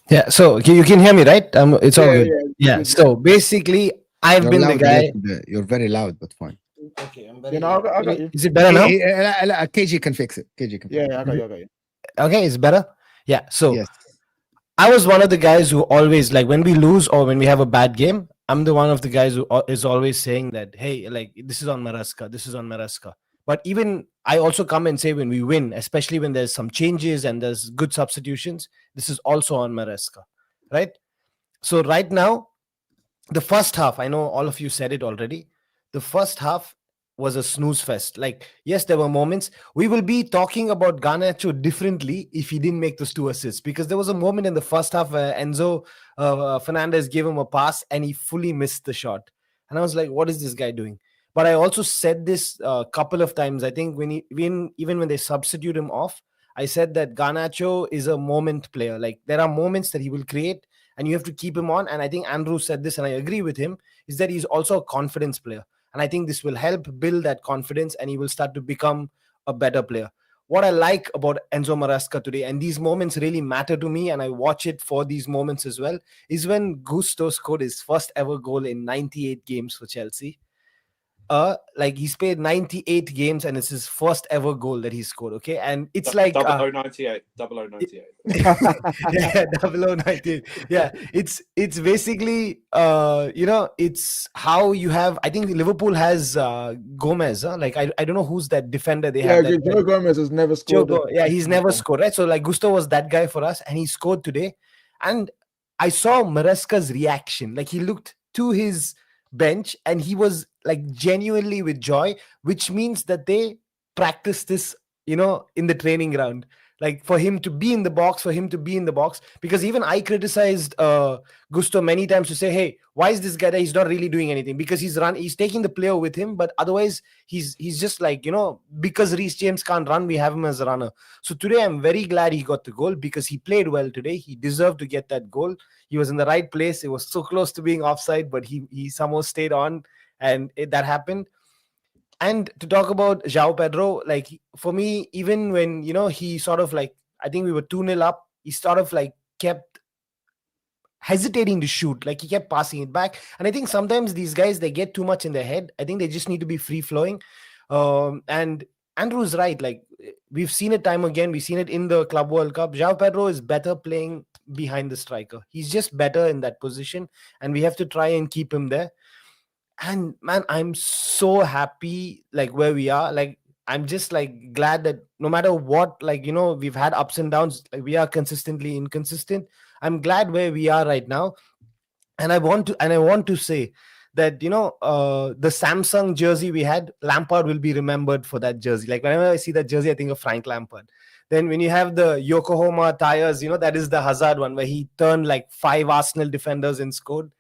E: Yeah, so you can hear me, right? It's all good. Yeah. So basically, I've been the guy.
D: You're very loud, but fine.
E: Okay, I'm
A: You know, I got you.
E: Is it better now?
D: KG can fix it. KG can.
A: Yeah, I got you.
E: Okay, it's better. Yeah. So
D: Yes.
E: I was one of the guys who always, like, when we lose or when we have a bad game, I'm the one of the guys who is always saying that, hey, like, this is on Maresca, this is on Maresca. But even I also come and say when we win, especially when there's some changes and there's good substitutions, this is also on Maresca, right? So right now, the first half, I know all of you said it already, the first half was a snooze fest. Like, yes, there were moments. We will be talking about Garnacho differently if he didn't make those 2 assists, because there was a moment in the first half where Enzo Fernandez gave him a pass and he fully missed the shot. And I was like, what is this guy doing? But I also said this a couple of times. I think even when they substitute him off, I said that Garnacho is a moment player. Like, there are moments that he will create and you have to keep him on. And I think Andrew said this, and I agree with him, is that he's also a confidence player. And I think this will help build that confidence and he will start to become a better player. What I like about Enzo Maresca today, and these moments really matter to me, and I watch it for these moments as well, is when Gusto scored his first ever goal in 98 games for Chelsea. Like, he's played 98 games and it's his first ever goal that he scored. Okay, and it's like
C: 0098.
E: Yeah, 0098. Yeah, it's basically it's how you have. I think Liverpool has Gomez. Like, I don't know who's that defender they have.
A: Yeah, Joe Gomez has never scored.
E: He's never scored, right? So like, Gusto was that guy for us, and he scored today. And I saw Maresca's reaction. Like, he looked to his bench and he was like genuinely with joy, which means that they practice this, in the training ground. Like, for him to be in the box, because even I criticized Gusto many times to say, hey, why is this guy there? He's not really doing anything, because he's taking the player with him, but otherwise he's just like, because Reece James can't run, we have him as a runner. So today I'm very glad he got the goal, because he played well today. He deserved to get that goal. He was in the right place. It was so close to being offside, but he somehow stayed on, and that happened. And to talk about João Pedro, like, for me, even when, he sort of like, I think we were 2-0 up, he sort of like kept hesitating to shoot. Like, he kept passing it back. And I think sometimes these guys, they get too much in their head. I think they just need to be free flowing. And Andrew's right. Like, we've seen it time again. We've seen it in the Club World Cup. João Pedro is better playing behind the striker. He's just better in that position, and we have to try and keep him there. And man, I'm so happy, like, where we are. Like, I'm just like glad that no matter what, like, we've had ups and downs, like, we are consistently inconsistent. I'm glad where we are right now. And I want to say that, the Samsung jersey we had, Lampard will be remembered for that jersey. Like, whenever I see that jersey, I think of Frank Lampard. Then when you have the Yokohama tires, that is the Hazard one where he turned like 5 Arsenal defenders and scored.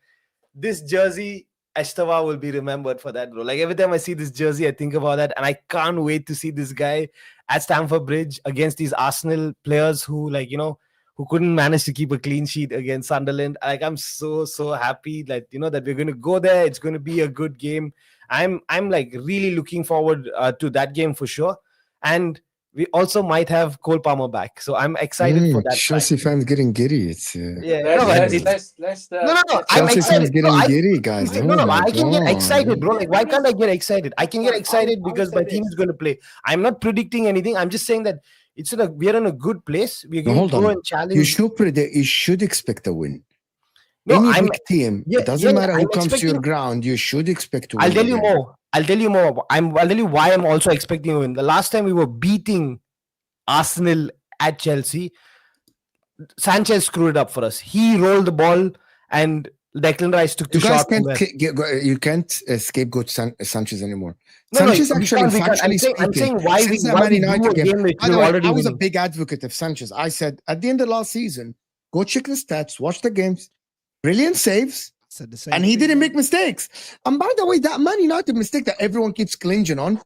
E: This jersey, Estevao will be remembered for that, bro. Like, every time I see this jersey, I think about that, and I can't wait to see this guy at Stamford Bridge against these Arsenal players who, like, who couldn't manage to keep a clean sheet against Sunderland. Like, I'm so happy that that we're going to go there. It's going to be a good game. I'm like really looking forward to that game for sure. And we also might have Cole Palmer back, so I'm excited for that.
D: Chelsea fans getting giddy. It's
C: Let's
E: I'm
D: Chelsea fans getting giddy, guys.
E: I can get excited, bro. Like, why can't I get excited? I can get excited because my team is going to play. I'm not predicting anything. I'm just saying that we're in a good place. We're
D: No,
E: going
D: hold
E: to go
D: on.
E: and challenge.
D: You should expect a win.
E: No,
D: Any
E: I'm
D: big team,
E: yeah,
D: it doesn't
E: yeah,
D: matter who
E: I'm
D: comes to your
E: expecting-
D: ground, you should expect to win.
E: I'll tell
D: the
E: you
D: game.
E: more. I'll tell you more. I'll tell you why I'm also expecting a win. The last time we were beating Arsenal at Chelsea, Sanchez screwed it up for us. He rolled the ball and Declan Rice took the
D: You guys
E: shot. from
D: can't
E: there.
D: you can't scapegoat Sanchez anymore.
E: No,
D: Sanchez
E: we
D: actually,
E: can't, we can't.
D: factually
E: I'm saying why
D: since
E: we
D: the Man
E: do
D: United
E: a
D: game.
E: game which
D: By
E: we're
D: the way,
E: already
D: I was a
E: winning.
D: big advocate of Sanchez. I said at the end of last season, go check the stats, watch the games, brilliant saves,
B: Said the same
D: and he
B: thing,
D: didn't
B: bro.
D: make mistakes. And by the way, that Man United mistake that everyone keeps clinging on,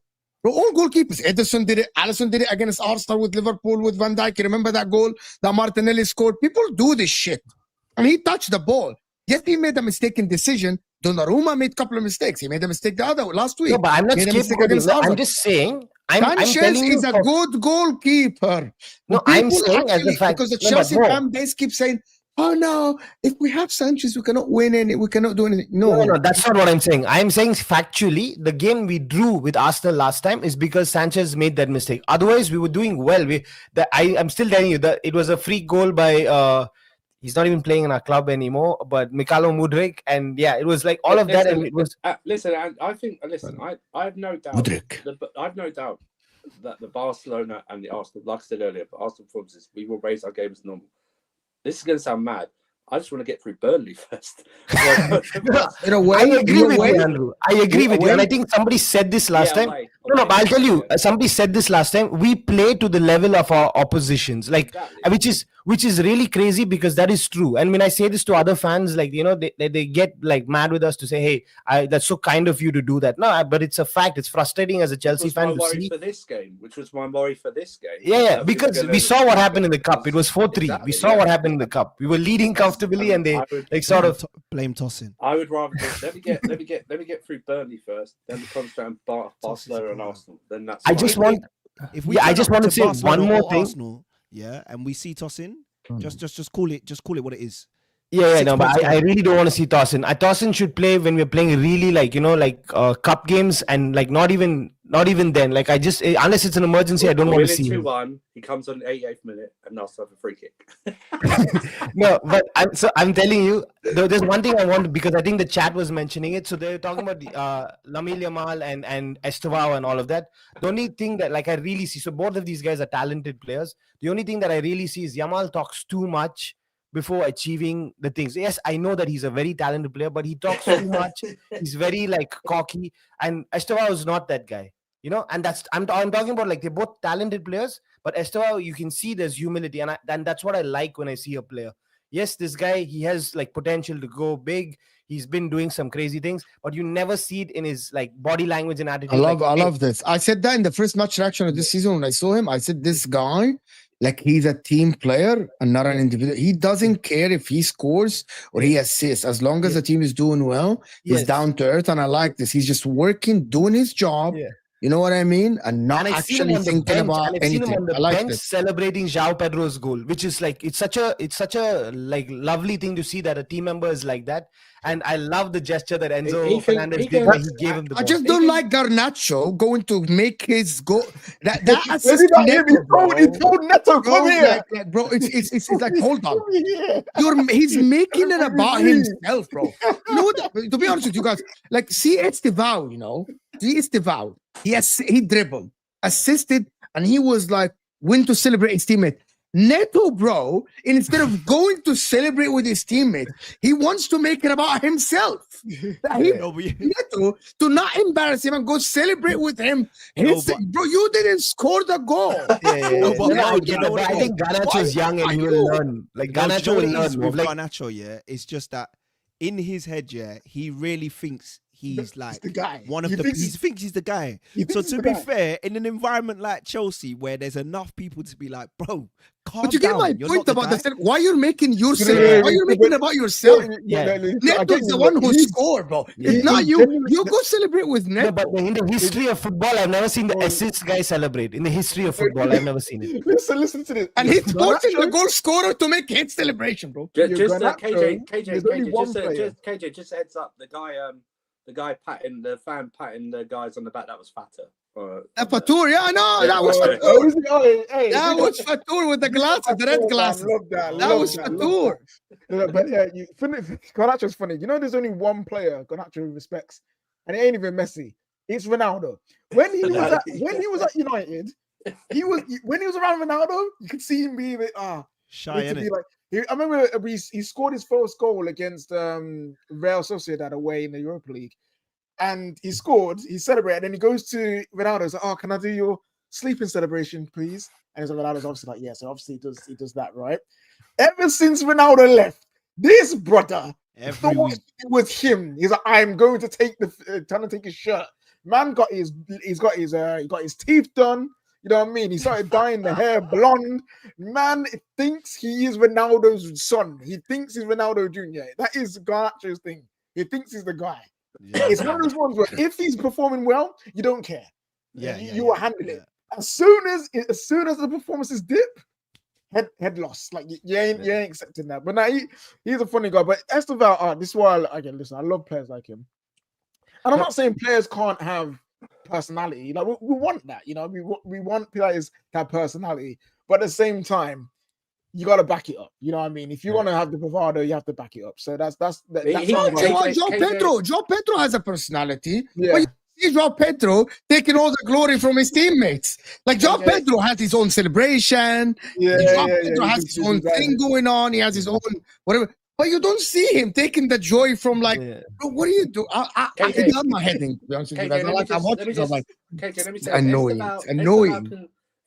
D: bro, all goalkeepers, Ederson did it, Alisson did it against Arsenal with Liverpool with Van Dijk. You remember that goal that Martinelli scored? People do this shit, and he touched the ball. Yes, he made a mistaken decision. Donnarumma made a couple of mistakes. He made a mistake the other last week.
E: No, but I'm not
D: Made a mistake
E: scapegoating.
D: against
E: No, I'm
D: Arsenal.
E: just saying. I'm
D: Sanchez
E: telling you.
D: is a good goalkeeper.
E: No,
D: But
E: I'm
D: people
E: saying as a fact.
D: because the
E: No, but
D: Chelsea
E: bro,
D: fan base keeps saying, "Oh no, if we have Sanchez, we cannot win any. We cannot do anything."
E: No, that's not what I'm saying. I'm saying factually, the game we drew with Arsenal last time is because Sanchez made that mistake. Otherwise, we were doing well. I'm still telling you that it was a free goal by he's not even playing in our club anymore, but Mikhailo Mudryk, and yeah, it was like all of that, and it was.
C: Listen, I think. Listen, I have no doubt.
D: Mudryk.
C: I have no doubt that the Barcelona and the Arsenal, like I said earlier, but Arsenal performances, we will raise our game as normal. This is going to sound mad. I just want to get through Burnley first.
D: In a way,
E: I agree with
D: way,
E: you, Andrew. I agree with you, and I think somebody said this last time. No, but I'll tell you. Somebody said this last time. We play to the level of our oppositions, like
C: Exactly.
E: which is really crazy because that is true. And when I say this to other fans, like they get like mad with us to say, "Hey, that's so kind of you to do that." No, but it's a fact. It's frustrating as a Chelsea fan to see.
C: For this game, which was my worry for this game.
E: Yeah, because we saw what happened in the cup. It was 4-3.
C: Exactly,
E: We saw what happened in the cup. We were leading comfortably, and they like sort of
B: blame tossing.
C: I would rather let me get through Burnley first, then we concentrate on Barcelona and Arsenal. Then that's.
E: I just want.
B: If we
E: I just want to say one more thing.
B: Arsenal, yeah, and we see tossing, just call it what it is.
E: Yeah, no, but I really don't want to see Tosin. Tosin should play when we're playing really cup games and like not even then. Like unless it's an emergency, I don't want to see him.
C: 2-1. He comes on the 88th minute and knocks off a free kick.
E: No, but I'm telling you, there's one thing I want because I think the chat was mentioning it. So they're talking about Lamine Yamal and Estevao and all of that. The only thing that I really see, so both of these guys are talented players. The only thing that I really see is Yamal talks too much before achieving the things. Yes, I know that he's a very talented player, but he talks too much. He's very cocky, and Estevao is not that guy, and that's I'm talking about they're both talented players, but Estevao, you can see there's humility, and that's what I like when I see a player. Yes, this guy, he has potential to go big. He's been doing some crazy things, but you never see it in his body language and attitude.
D: I love this. I said that in the first match reaction of this season when I saw him. I said this guy, he's a team player and not an individual. He doesn't care if he scores or he assists. As long as the team is doing well, he's down to earth, and I like this. He's just working, doing his job. Yeah. You know what I mean? And not actually thinking about anything.
E: I like this. Celebrating João Pedro's goal, which is it's such a lovely thing to see that a team member is like that. And I love the gesture that Enzo Fernandez did when he gave him the ball.
D: I just don't like Garnacho going to make his goal. That
A: assist. He told Neto, come here.
D: Bro, it's like, hold on. He's making it about himself, bro. To be honest with you guys, see Estevao, see Estevao. He dribbled, assisted, and he was went to celebrate his teammate. Neto, bro, instead of going to celebrate with his teammate, he wants to make it about himself. Neto, to not embarrass him and go celebrate with him. Bro, you didn't score the goal.
E: I think Garnacho's young and he will learn. Garnacho will learn.
B: With Garnacho, yeah, it's just that in his head, yeah, he really thinks he's
A: the guy.
B: He thinks he's the guy. So to be fair, in an environment like Chelsea, where there's enough people to be like, bro, calm down.
D: But you get my point about the why you're making yourself. Why you're making about yourself? Neto is the one who scored, bro. It's not you. You go celebrate with Neto.
E: No, but in the history of football, I've never seen the assist guy celebrate. In the history of football, I've never seen it.
A: Listen to this.
D: And he's forcing the goal scorer to make his celebration, bro.
C: KJ, just heads up. The guy the fan patting the guys on the back, that was Fatter.
D: Fatur, yeah, I know. That was
A: Oh,
D: Fatur.
A: is it? Oh, hey,
D: That
A: you
D: was Fatur with the glasses, the red
A: Fatur, man,
D: glasses.
A: love that.
D: That
A: love
D: was
A: that, love
D: Fatur.
A: that. No, but yeah, Garnacho's funny. You know, there's only one player Garnacho respects, and it ain't even Messi. It's Ronaldo. When he was at United, when he was around Ronaldo, you could see him be a bit
B: Shy,
A: to
B: innit?
A: be like. I remember he scored his first goal against Real Sociedad away in the Europa League, and he scored. He celebrated, and he goes to Ronaldo. He's like, "Oh, can I do your sleeping celebration, please?" And so Ronaldo's obviously like, "Yeah." So obviously he does that, right? Ever since Ronaldo left, this brother
B: Every
A: thought
B: week.
A: it was him. He's like, "I'm going to take trying to take his shirt." Man got his teeth done. You know what I mean? He started dyeing the hair blonde. Man thinks he is Ronaldo's son. He thinks he's Ronaldo Jr. That is Garnacho's thing. He thinks he's the guy.
B: Yeah,
A: It's one of those ones where if he's performing well, you don't care. You will handle it. As soon as the performances dip, head lost. Like you ain't accepting that. But now he's a funny guy. But Estevao, this is why listen. I love players like him, and I'm not saying players can't have personality. Like we want that, you know. We want players to have personality, but at the same time, you got to back it up. You know what I mean? If you want to have the bravado, you have to back it up. So that's
D: João Pedro. João Pedro has a personality.
A: Yeah.
D: But you see João Pedro taking all the glory from his teammates. Like João Pedro has his own celebration. João Pedro has his own thing going on. He has his own whatever. But you don't see him taking the joy from like, bro, what do you do? I got my head in, to be honest with you guys. I'm watching it, I'm like,
C: let me say
D: annoying.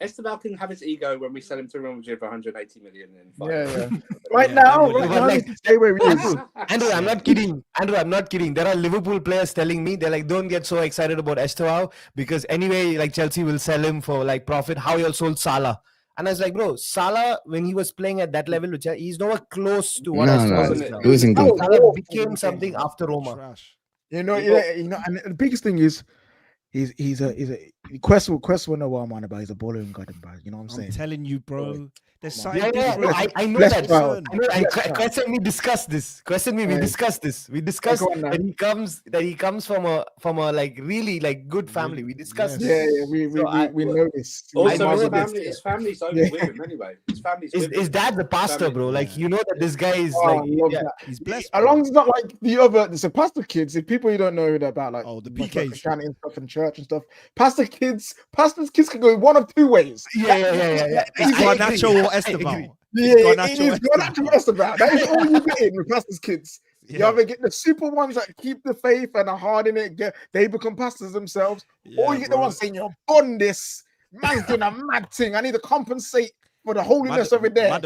C: Estevao can have his ego when we sell him to Real Madrid for 180 million.
E: Andrew, I'm not kidding. I'm not kidding. There are Liverpool players telling me, they're like, don't get so excited about Estevao because anyway, like Chelsea will sell him for like profit. How you all sold Salah. And I was like, bro, Salah, when he was playing at that level, he's nowhere close to what
D: it wasn't good.
E: Salah became something after Roma.
B: Trash.
A: You know, and the biggest thing is he's a Quest will know what I'm on about. He's a baller in garden, bro. You know what I'm saying?
B: I'm telling you, bro. There's
E: No,
B: something.
E: I know
A: Bless
E: that.
A: Paul.
E: I know. And Quest and me discussed this. We discussed this. We discussed that he comes from a like really like good family. We discussed this.
A: We know this.
C: Also, his family's over with him anyway. His
E: dad's a pastor, bro. Like you know that this guy is
B: he's blessed.
A: As long as it's not like the other, the pastor kids. If people you don't know about, like
B: the PKs
A: and stuff in church and stuff, pastors' kids can go one of two ways.
B: Garnacho or Estevao.
A: Garnacho Estevao. That is all you get in with pastors' kids. You either get the super ones that keep the faith and are hard in it, they become pastors themselves, or you get the ones saying, "You're on this, man's doing a mad thing. I need to compensate for the holiness of it there."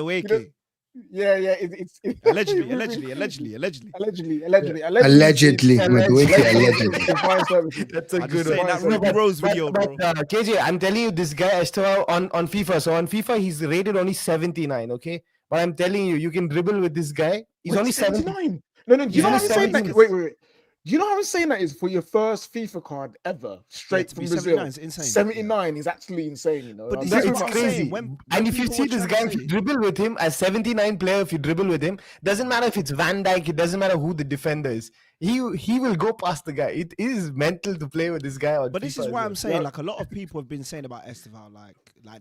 A: It's
B: allegedly.
E: That's a good
B: one. That Ruby Rose video, bro.
E: KJ, I'm telling you, this guy Estevao on FIFA. So on FIFA, he's rated only 79. Okay, but I'm telling you, you can dribble with this guy. He's only 79.
A: No. Do you know how I'm saying that? Wait. Do you know how I'm saying that is for your first FIFA card ever, straight from Brazil?
B: 79 is insane.
A: 79 is actually insane, you know.
B: But
E: it's crazy. And if you see this guy, if you dribble with him as 79 player, if you dribble with him, doesn't matter if it's Van Dijk, it doesn't matter who the defender is. He will go past the guy. It is mental to play with this guy.
B: But this is why I'm saying, like a lot of people have been saying about Estevao, like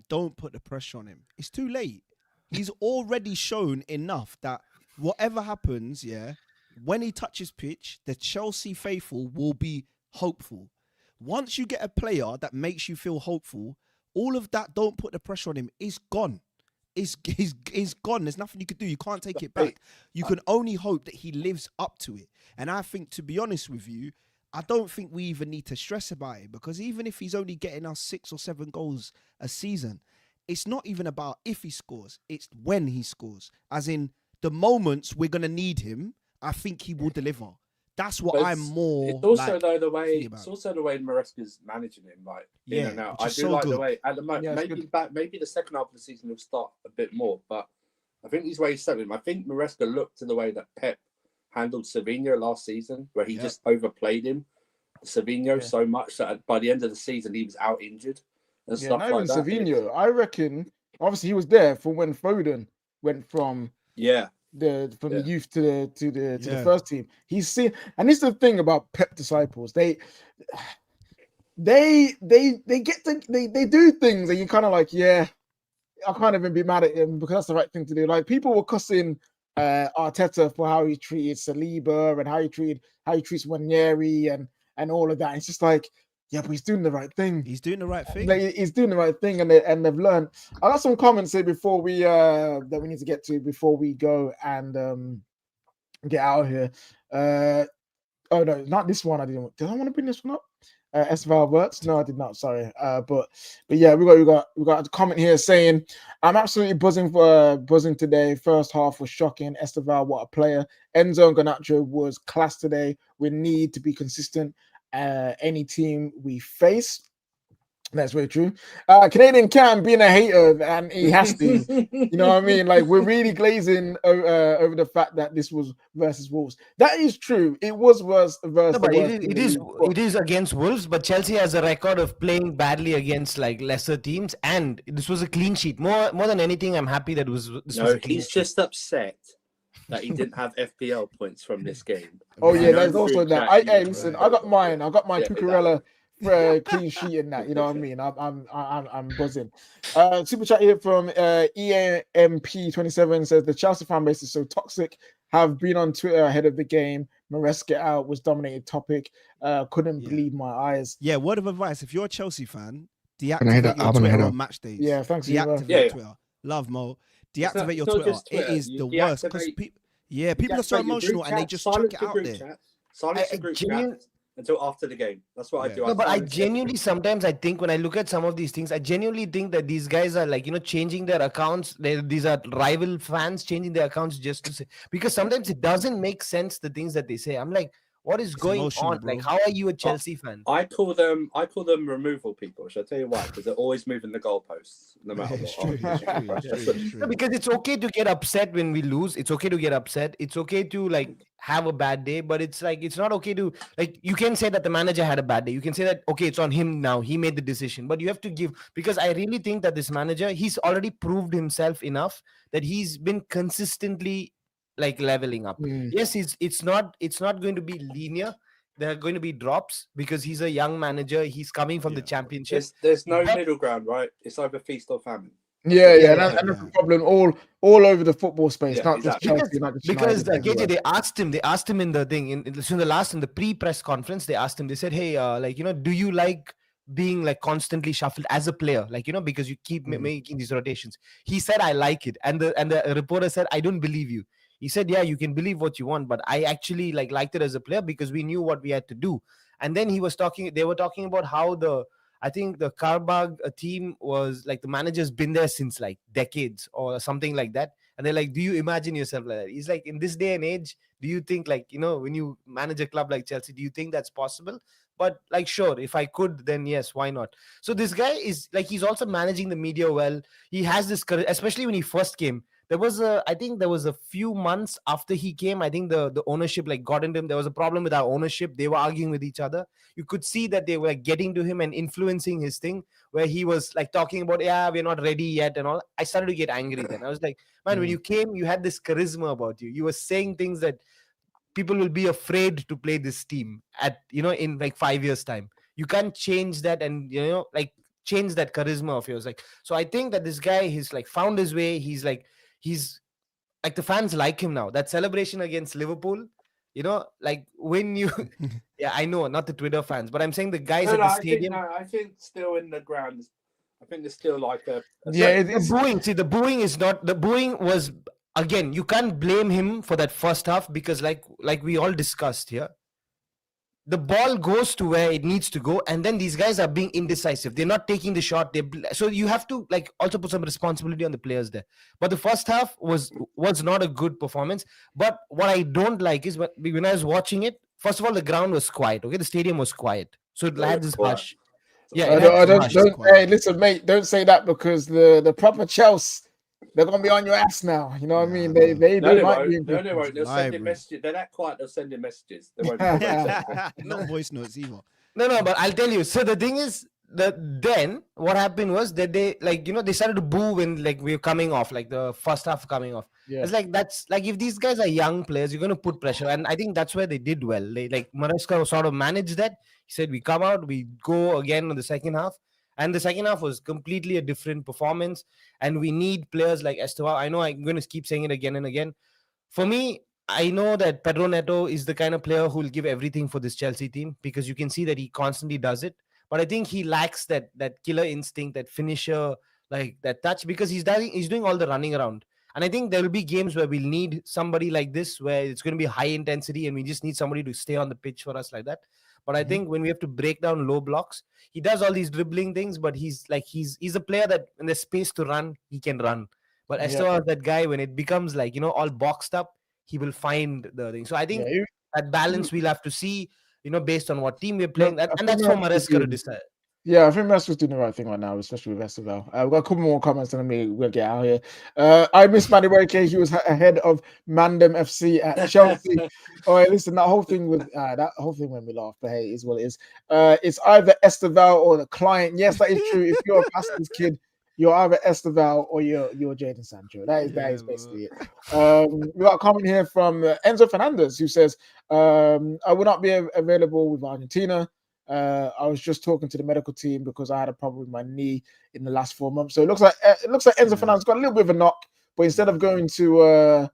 B: don't put the pressure on him. It's too late. He's already shown enough that whatever happens, when he touches pitch, the Chelsea faithful will be hopeful. Once you get a player that makes you feel hopeful, all of that, don't put the pressure on him, is gone. It's gone. There's nothing you can do. You can't take it back. You can only hope that he lives up to it. And I think, to be honest with you, I don't think we even need to stress about it, because even if he's only getting us 6 or 7 goals a season, it's not even about if he scores. It's when he scores. As in, the moments we're going to need him, I think he will deliver. That's what I'm more.
C: It's also the way Maresca's managing him, like in and out. I do like the way at the moment. Maybe the second half of the season will start a bit more, but I think this way he's setting him. I think Maresca looked to the way that Pep handled Savinho last season, where he just overplayed him, Savinho, so much that by the end of the season he was out injured and stuff
A: not
C: like
A: even
C: that.
A: Savinho, I reckon. Obviously, he was there for when Foden went from the youth to the
B: Yeah.
A: first team. He's seen, and this is the thing about Pep disciples. They get to they do things, and you kind of like, yeah, I can't even be mad at him because that's the right thing to do. Like people were cussing Arteta for how he treated Saliba and how he treats Wanyeri and all of that. It's just like, yeah, but he's doing the right thing.
B: He's doing the right thing.
A: Like, he's doing the right thing, and they've learned. I got some comments here before we that we need to get to before we go and get out of here. Oh no, not this one. Did I want to bring this one up? Estevao works. No, I did not. Sorry. But yeah, we got a comment here saying, "I'm absolutely buzzing today. First half was shocking. Estevao, what a player. Enzo and Garnacho was class today. We need to be consistent. Any team we face." That's very true. Canadian Cam being a hater, and he has to. You know what I mean? Like, we're really glazing over the fact that this was versus Wolves. That is true. It was versus.
E: No, but
A: the worst team
E: it
A: in
E: is
A: the league, but-
E: it is against Wolves, but Chelsea has a record of playing badly against like lesser teams, and this was a clean sheet. More than anything, I'm happy that this was
C: No,
E: a clean
C: he's
E: sheet.
C: just upset that he didn't have FPL points from this game.
A: Oh yeah,
C: No
A: there's also
C: group
A: that.
C: chat,
A: Hey,
C: you
A: listen,
C: know.
A: I got mine. I got my
C: Yeah,
A: Cucurella clean sheet in that. You know what I mean? I'm buzzing. Super chat here from EAMP27 says the Chelsea fan base is so toxic. Have been on Twitter ahead of the game. Maresca out was dominated topic. Couldn't
B: Yeah.
A: believe my eyes.
B: Yeah, word of advice: if you're a Chelsea fan,
D: I head
B: deactivate
D: up?
B: your
D: I'm gonna head
B: Twitter
D: up.
B: on match days.
A: Yeah, thanks, Eva.
B: Deactivate
C: Yeah, yeah.
B: Twitter. Love Mo.
C: It's not-
B: Deactivate
C: it's
B: your
C: not
B: Twitter.
C: just
B: It
C: Twitter.
B: is
C: You
B: the worst because
C: deactivate-
B: people are so
C: Deactivate your group
B: emotional and they
C: chat,
B: just
C: silence
B: chuck it
C: the
B: out
C: group
B: there.
C: chat, silence the
E: I
C: group
E: genuine-
C: chat until after the game. That's what I
B: Yeah.
C: do.
E: No, but I
C: silence
E: genuinely
C: everything.
E: sometimes I think when I look at some of these things, I genuinely think that these guys are like, changing their accounts. These are rival fans changing their accounts just to say, because sometimes it doesn't make sense, the things that they say. I'm like, what is
B: It's
E: going
B: emotional,
E: on?
B: bro.
E: Like, how are you a Chelsea fan?
C: I call them removal people. Shall I tell you why? Because they're always moving the goalposts, no matter
B: It's
C: what.
B: true, it's true, it's true, it's
E: No,
B: true.
E: because it's okay to get upset when we lose. It's okay to get upset. It's okay to like have a bad day, but it's like it's not okay to like you can say that the manager had a bad day. You can say that okay, it's on him now. He made the decision. But you have to give, because I really think that this manager, he's already proved himself enough that he's been consistently like leveling up.
A: Mm.
E: Yes, it's not going to be linear. There are going to be drops because he's a young manager. He's coming from the
B: Yeah.
E: championship.
C: There's no
E: But-
C: middle ground, right? It's either feast or famine.
A: Yeah,
E: Yeah,
A: and that's
B: yeah.
A: the problem all over the football space,
C: Yeah,
A: not
C: exactly.
A: just Chelsea, not just
E: Because
A: United,
E: KJ,
A: everywhere.
E: they asked him in the thing in the pre-press conference, they asked him, they said, hey, do you like being like constantly shuffled as a player, like because you keep making these rotations? He said, I like it, and the reporter said, I don't believe you. He said, yeah, you can believe what you want, but I actually liked it as a player because we knew what we had to do. And then they were talking about how I think the Karabakh team was like, the manager's been there since like decades or something like that. And they're like, do you imagine yourself like that? He's like, in this day and age, do you think like, when you manage a club like Chelsea, do you think that's possible? But like, sure, if I could, then yes, why not? So this guy is like, he's also managing the media well. He has this, especially when he first came. I think there was a few months after he came, I think the ownership like got into him. There was a problem with our ownership. They were arguing with each other. You could see that they were getting to him and influencing his thing, where he was like talking about, yeah, we're not ready yet and all. I started to get angry then. I was like, man, when you came, you had this charisma about you. You were saying things that people will be afraid to play this team at, in like 5 years time. You can't change that and, change that charisma of yours. Like, so I think that this guy, he's like found his way. He's like the fans like him now. That celebration against Liverpool, like when you, yeah, I know, not the Twitter fans, but I'm saying the guys at the stadium.
C: I think still in the ground. I think there's still like a
A: Yeah,
E: The booing. See, the booing is not. The booing was, again, you can't blame him for that first half because, like we all discussed here, the ball goes to where it needs to go, and then these guys are being indecisive. They're not taking the shot. So you have to like also put some responsibility on the players there. But the first half was not a good performance. But what I don't like is when I was watching it, first of all, the ground was quiet. Okay, the stadium was quiet, so it had this
C: quiet.
E: hush. Yeah,
A: I
E: it had this
A: don't,
E: hush.
A: hey, listen, mate, don't say that because the proper Chelsea, they're gonna be on your ass now. You know what I mean? They
C: No, they
A: might be.
C: won't. No, they won't. They'll send in
B: Library.
C: messages. They're that quiet. They'll send in messages. They won't.
B: Not voice notes either.
E: No, but I'll tell you. So the thing is, then what happened was that they they started to boo when we were coming off, like the first half coming off.
A: Yeah.
E: It's like, that's like, if these guys are young players, you're going to put pressure, and I think that's where they did well. They, like, Maresca sort of managed that. He said, we come out, we go again in the second half, and the second half was completely a different performance. And we need players like Estevao. I know I'm going to keep saying it again and again. For me, I know that Pedro Neto is the kind of player who will give everything for this Chelsea team, because you can see that he constantly does it. But I think he lacks that killer instinct, that finisher, like that touch, because he's doing all the running around. And I think there will be games where we'll need somebody like this, where it's going to be high intensity, and we just need somebody to stay on the pitch for us like that. But I think when we have to break down low blocks, he does all these dribbling things, but he's a player that when there's space to run, he can run. But Estevao is that guy, when it becomes all boxed up, he will find the thing. So I think that balance we'll have to see, based on what team we're playing. And that's for Maresca to decide.
A: Yeah, I think Maresca's doing the right thing right now, especially with Estevao. We've got a couple more comments and then we'll get out of here. I miss Manny Wake. He was ahead of Mandem FC at Chelsea. All right, listen, that whole thing made me laugh, but hey, it is what it is. It's either Estevao or the client. Yes, that is true. If you're a Pastor's kid, you're either Estevao or you're Jadon Sancho. That is basically it. We got a comment here from Enzo Fernandez, who says, I will not be available with Argentina. I was just talking to the medical team because I had a problem with my knee in the last 4 months. So it looks like Enzo Fernandez got a little bit of a knock, but instead of going to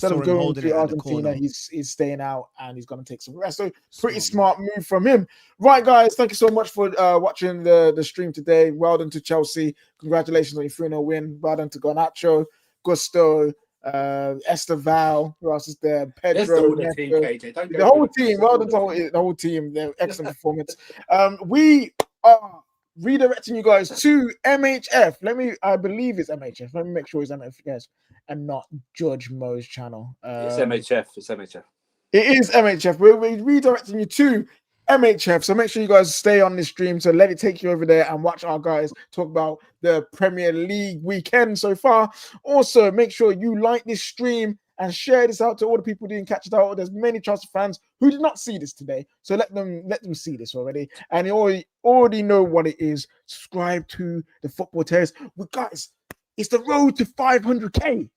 A: Argentina, he's staying out and he's going to take some rest. So pretty smart move from him. Right, guys, thank you so much for watching the stream today. Well done to Chelsea. Congratulations on your 3-0 win. Well done to Garnacho, Gusto, Estevao, who else is there? Pedro, the whole team. Well done to the whole team. They're excellent performance. We are redirecting you guys to MHF. I believe it's MHF. Let me make sure it's MHF and not Judge Mo's channel.
C: It's MHF. It's MHF.
A: It is MHF. We're redirecting you to MHF. So make sure you guys stay on this stream. So let it take you over there and watch our guys talk about the Premier League weekend so far. Also, make sure you like this stream and share this out to all the people who didn't catch it out. There's many Chelsea fans who did not see this today. So let them see this already. And you already know what it is. Subscribe to the Football Terrace. Well, guys, it's the road to 500k.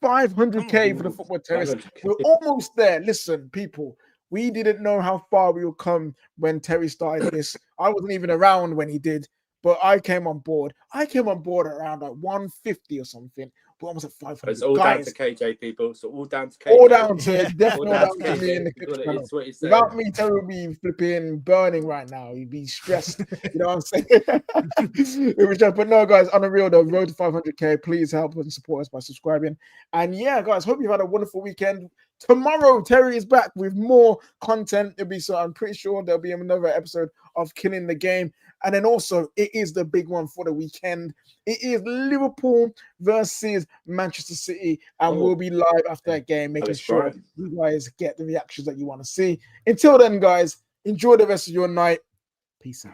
A: 500k for the Football Terrace. We're almost there. Listen, people. We didn't know how far we would come when Terry started this. I wasn't even around when he did, but I came on board. Around like 150 or something. We're almost at 500.
C: It's all down to KJ, people. It's all down to KJ.
A: All down to definitely all down to me in the kitchen. Without me, Terry would be flipping burning right now. He'd be stressed. You know what I'm saying? It was just, but no, guys, on the real, the road to 500k. Please help us and support us by subscribing. And yeah, guys, hope you've had a wonderful weekend. Tomorrow, Terry is back with more content. I'm pretty sure there'll be another episode of Killing the Game. And then also, it is the big one for the weekend. It is Liverpool versus Manchester City. And we'll be live after that game, making sure you guys get the reactions that you want to see. Until then, guys, enjoy the rest of your night. Peace out.